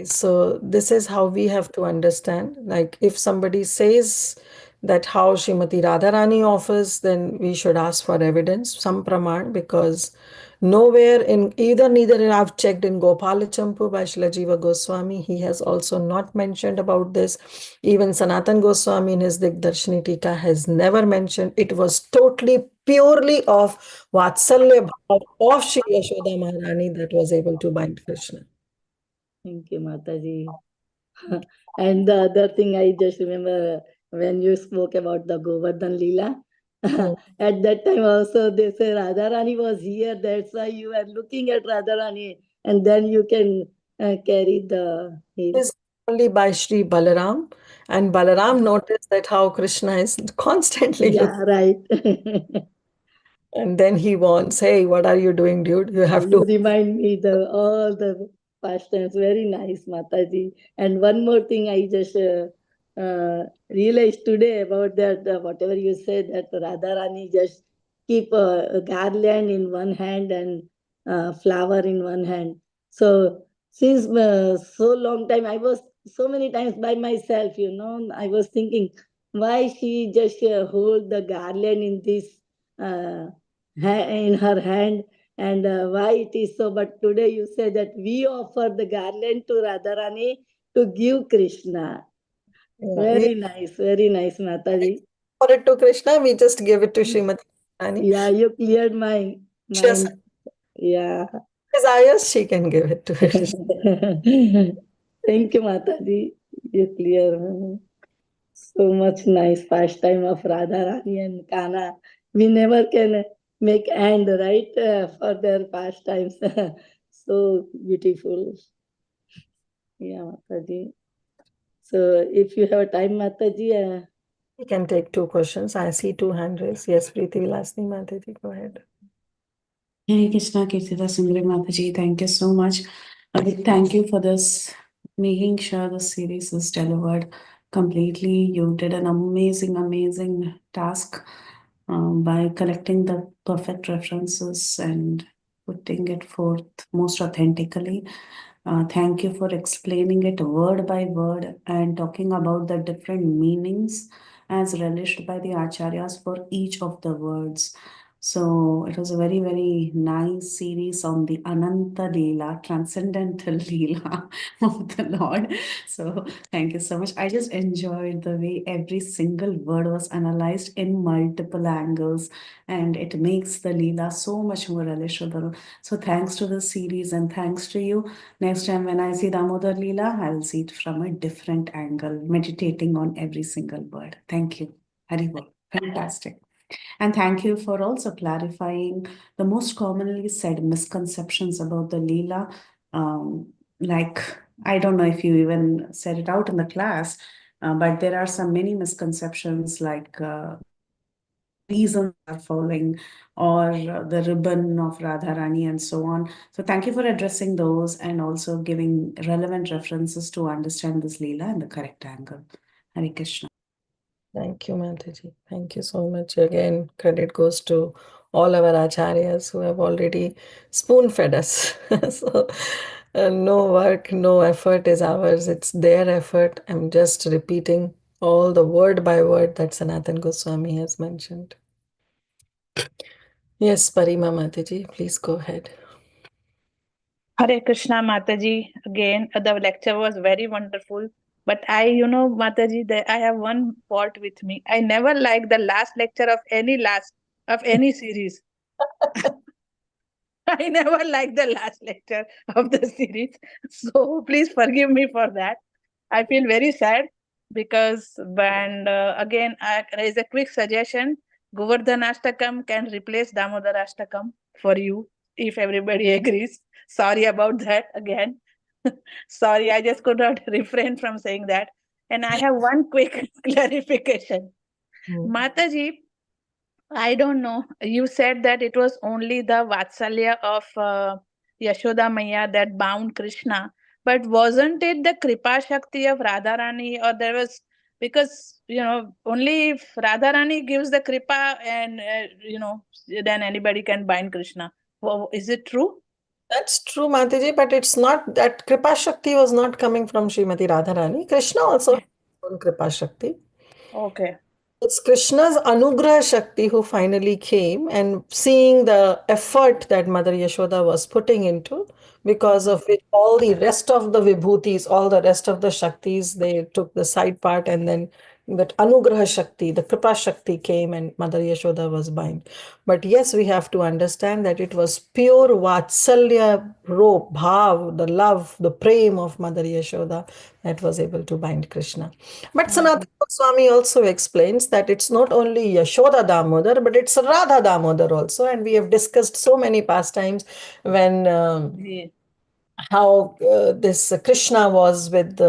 So this is how we have to understand. Like if somebody says that how Srimati Radharani offers, then we should ask for evidence, some praman, because nowhere in neither I've checked in Gopalachampu by Srila Jiva Goswami, he has also not mentioned about this. Even Sanatan Goswami in his Digdarshini Tika has never mentioned. It was totally purely of Vatsalya Bhav of Shri Yashoda Maharani that was able to bind Krishna. Thank you, Mataji. And the other thing I just remember when you spoke about the Govardhan Leela, at that time also they say Radharani was here, that's why you are looking at Radharani and then you can carry the... It is only by Sri Balaram, and Balaram noticed that how Krishna is constantly Yeah, looking, right. and then he warns, hey, what are you doing, dude? You have You to. remind me all the past times. Very nice, Mataji. And one more thing I just realized today about that, whatever you said, that Radharani just keep a garland in one hand and flower in one hand. So since so long time, I was so many times by myself, I was thinking, why she just hold the garland in this in her hand, and why it is so. But today you say that we offer the garland to Radharani to give Krishna. Yeah. Very nice, Mataji. For it to Krishna, we just give it to Srimati Radharani. Yeah, you cleared my Just mind. Yeah. desires, she can give it to Krishna. Thank you, Mataji. You clear so much nice pastime of Radharani and Kana. We never can make end, right, for their pastimes. So beautiful. Yeah, Mataji. So if you have time, Mataji, We can take two questions. I see two hand raised. Yes, Preeti Vilasni Mataji, go ahead. Hare Krishna, Kirtida Sundari Mataji, thank you so much. Thank you for this, making sure the series is delivered completely. You did an amazing task by collecting the perfect references and putting it forth most authentically. Thank you for explaining it word by word and talking about the different meanings as relished by the acharyas for each of the words. So it was a very nice series on the Ananta Leela, transcendental Leela of the Lord. So thank you so much. I just enjoyed the way every single word was analyzed in multiple angles, and it makes the Leela so much more relishable. So thanks to the series and thanks to you. Next time when I see Damodar Leela, I'll see it from a different angle, meditating on every single word. Thank you. Haribol. Fantastic. And thank you for also clarifying the most commonly said misconceptions about the Leela. Like, I don't know if you even said it out in the class, but there are some many misconceptions like reasons are following or the ribbon of Radharani and so on. So thank you for addressing those and also giving relevant references to understand this Leela in the correct angle. Hare Krishna. Thank you, Mataji. Thank you so much. Again, credit goes to all our acharyas who have already spoon fed us. So, no work, no effort is ours. It's their effort. I'm just repeating all the word by word that Sanatan Goswami has mentioned. Yes, Parima Mataji, please go ahead. Hare Krishna Mataji. Again, the lecture was very wonderful. But Mataji, I have one fault with me. I never like the last lecture of any series. I never like the last lecture of the series. So please forgive me for that. I feel very sad because again, there is a quick suggestion. Govardhan Ashtakam can replace Damodar Ashtakam for you if everybody agrees. Sorry about that again. Sorry, I just could not refrain from saying that. And I have one quick clarification. Mataji, I don't know. You said that it was only the Vatsalya of Yashoda Maya that bound Krishna. But wasn't it the Kripa Shakti of Radharani? Or there was, because, only if Radharani gives the Kripa and, then anybody can bind Krishna. Is it true? That's true, Mataji, but it's not that Kripa Shakti was not coming from Srimati Radharani. Krishna also had his own Kripa Shakti. Okay. It's Krishna's Anugrah Shakti who finally came, and seeing the effort that Mother Yashoda was putting into, because of which all the rest of the Vibhutis, all the rest of the Shaktis, they took the side part, and then that Anugrah Shakti, the Kripa Shakti came and Mother Yashoda was bind. But yes, we have to understand that it was pure Vatsalya, Bhav, the love, the prem of Mother Yashoda that was able to bind Krishna. But Sanatana Goswami also explains that it's not only Yashoda Damodar, but it's Radha Damodar also. And we have discussed so many pastimes when how this Krishna was with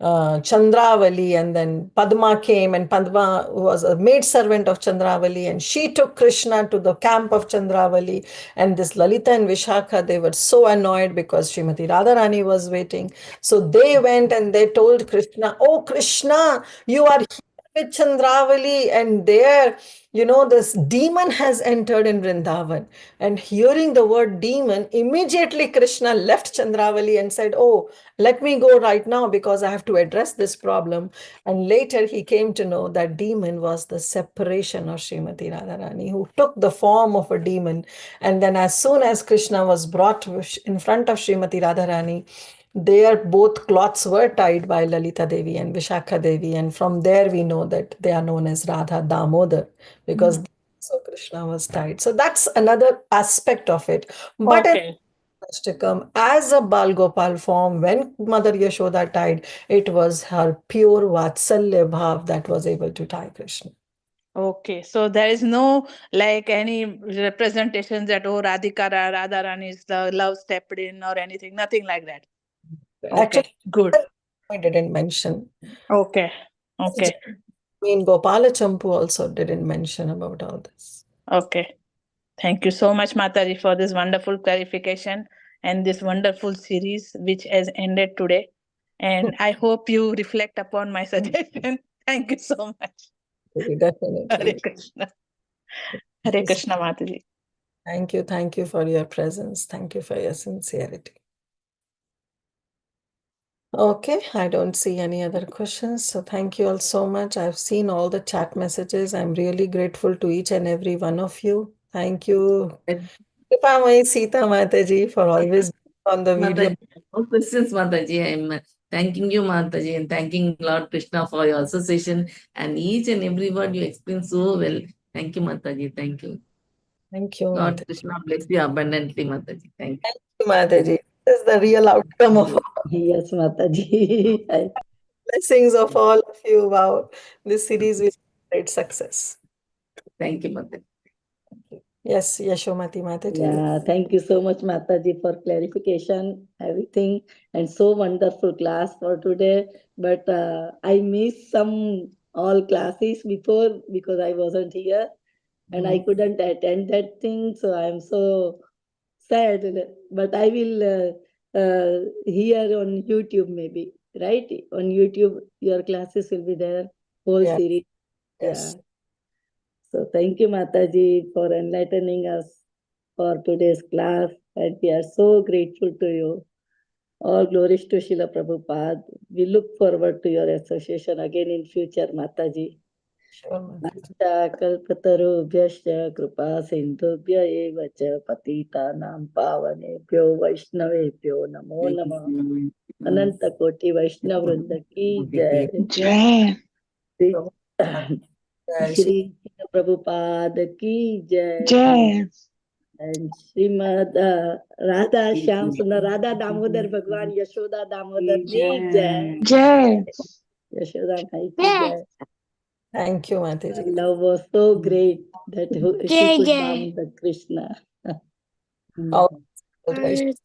Chandravali, and then Padma came, and Padma was a maidservant of Chandravali, and she took Krishna to the camp of Chandravali. And this Lalita and Vishakha, they were so annoyed because Srimati Radharani was waiting. So they went and they told Krishna, "Oh Krishna, you are here with Chandravali, and there, this demon has entered in Vrindavan. And hearing the word demon, immediately Krishna left Chandravali and said, "Oh, let me go right now because I have to address this problem." And later he came to know that demon was the separation of Srimati Radharani, who took the form of a demon. And then, as soon as Krishna was brought in front of Srimati Radharani, there both cloths were tied by Lalita Devi and Vishakha Devi, and from there we know that they are known as Radha Damodar, because so Krishna was tied. So that's another aspect of it. But Okay. to come as a Bal Gopal form, when Mother Yashoda tied, it was her pure Vatsalya Bhav that was able to tie Krishna. Okay, so there is no like any representation that Radhika Radharani is the love stepped in or anything, nothing like that. Okay, Actually, good. I didn't mention. Okay, okay, I mean, Gopala Champu also didn't mention about all this. okay. Thank you so much, Mataji, for this wonderful clarification and this wonderful series which has ended today. And I hope you reflect upon my suggestion. Thank you so much. Hare Definitely. Krishna. Hare Krishna, Mataji. Thank you. Thank you for your presence. Thank you for your sincerity. Okay, I don't see any other questions. So thank you all so much. I've seen all the chat messages. I'm really grateful to each and every one of you. Thank you, Kripamai Sita Mataji, for always being on the video. Mataji, no questions, Mataji. I'm thanking you, Mataji, and thanking Lord Krishna for your association and each and every word you explained so well. Thank you, Mataji. Thank you. Thank you, Lord Mataji. Krishna bless you abundantly, Mataji. Thank Thank you, Mataji. This is the real outcome of you. Yes, Mataji. blessings of all of you. Wow, this series will be a great success. Thank you, Mataji. Yes, Yashomati Mataji. Yeah, thank you so much, Mataji, for clarification, everything, and so wonderful class for today. But I missed some all classes before because I wasn't here and I couldn't attend that thing. So I'm so sad. But I will hear on YouTube maybe, right? On YouTube, your classes will be there, whole Yeah. series. Yes. Yeah. So thank you, Mataji, for enlightening us for today's class. And we are so grateful to you. All glories to Srila Prabhupada. We look forward to your association again in future, Mataji. Sure, Mataji. कल्पतरुभ्यश्च कृपा सिन्धुभ्य एव च पतितानां पावनेभ्यो वैष्णवेभ्यो नमो नमः अनंत कोटि वैष्णव वृंद की जय Jai. श्री प्रभुपाद की जय Jai. and Srimad Radha Shyam Sundar Radha Damodar Bhagwan Yashoda Damodar ki jai. Jai. Yashoda Mai ki jai. Thank you, The Mataji. love was so great that she could bound the Krishna. All right.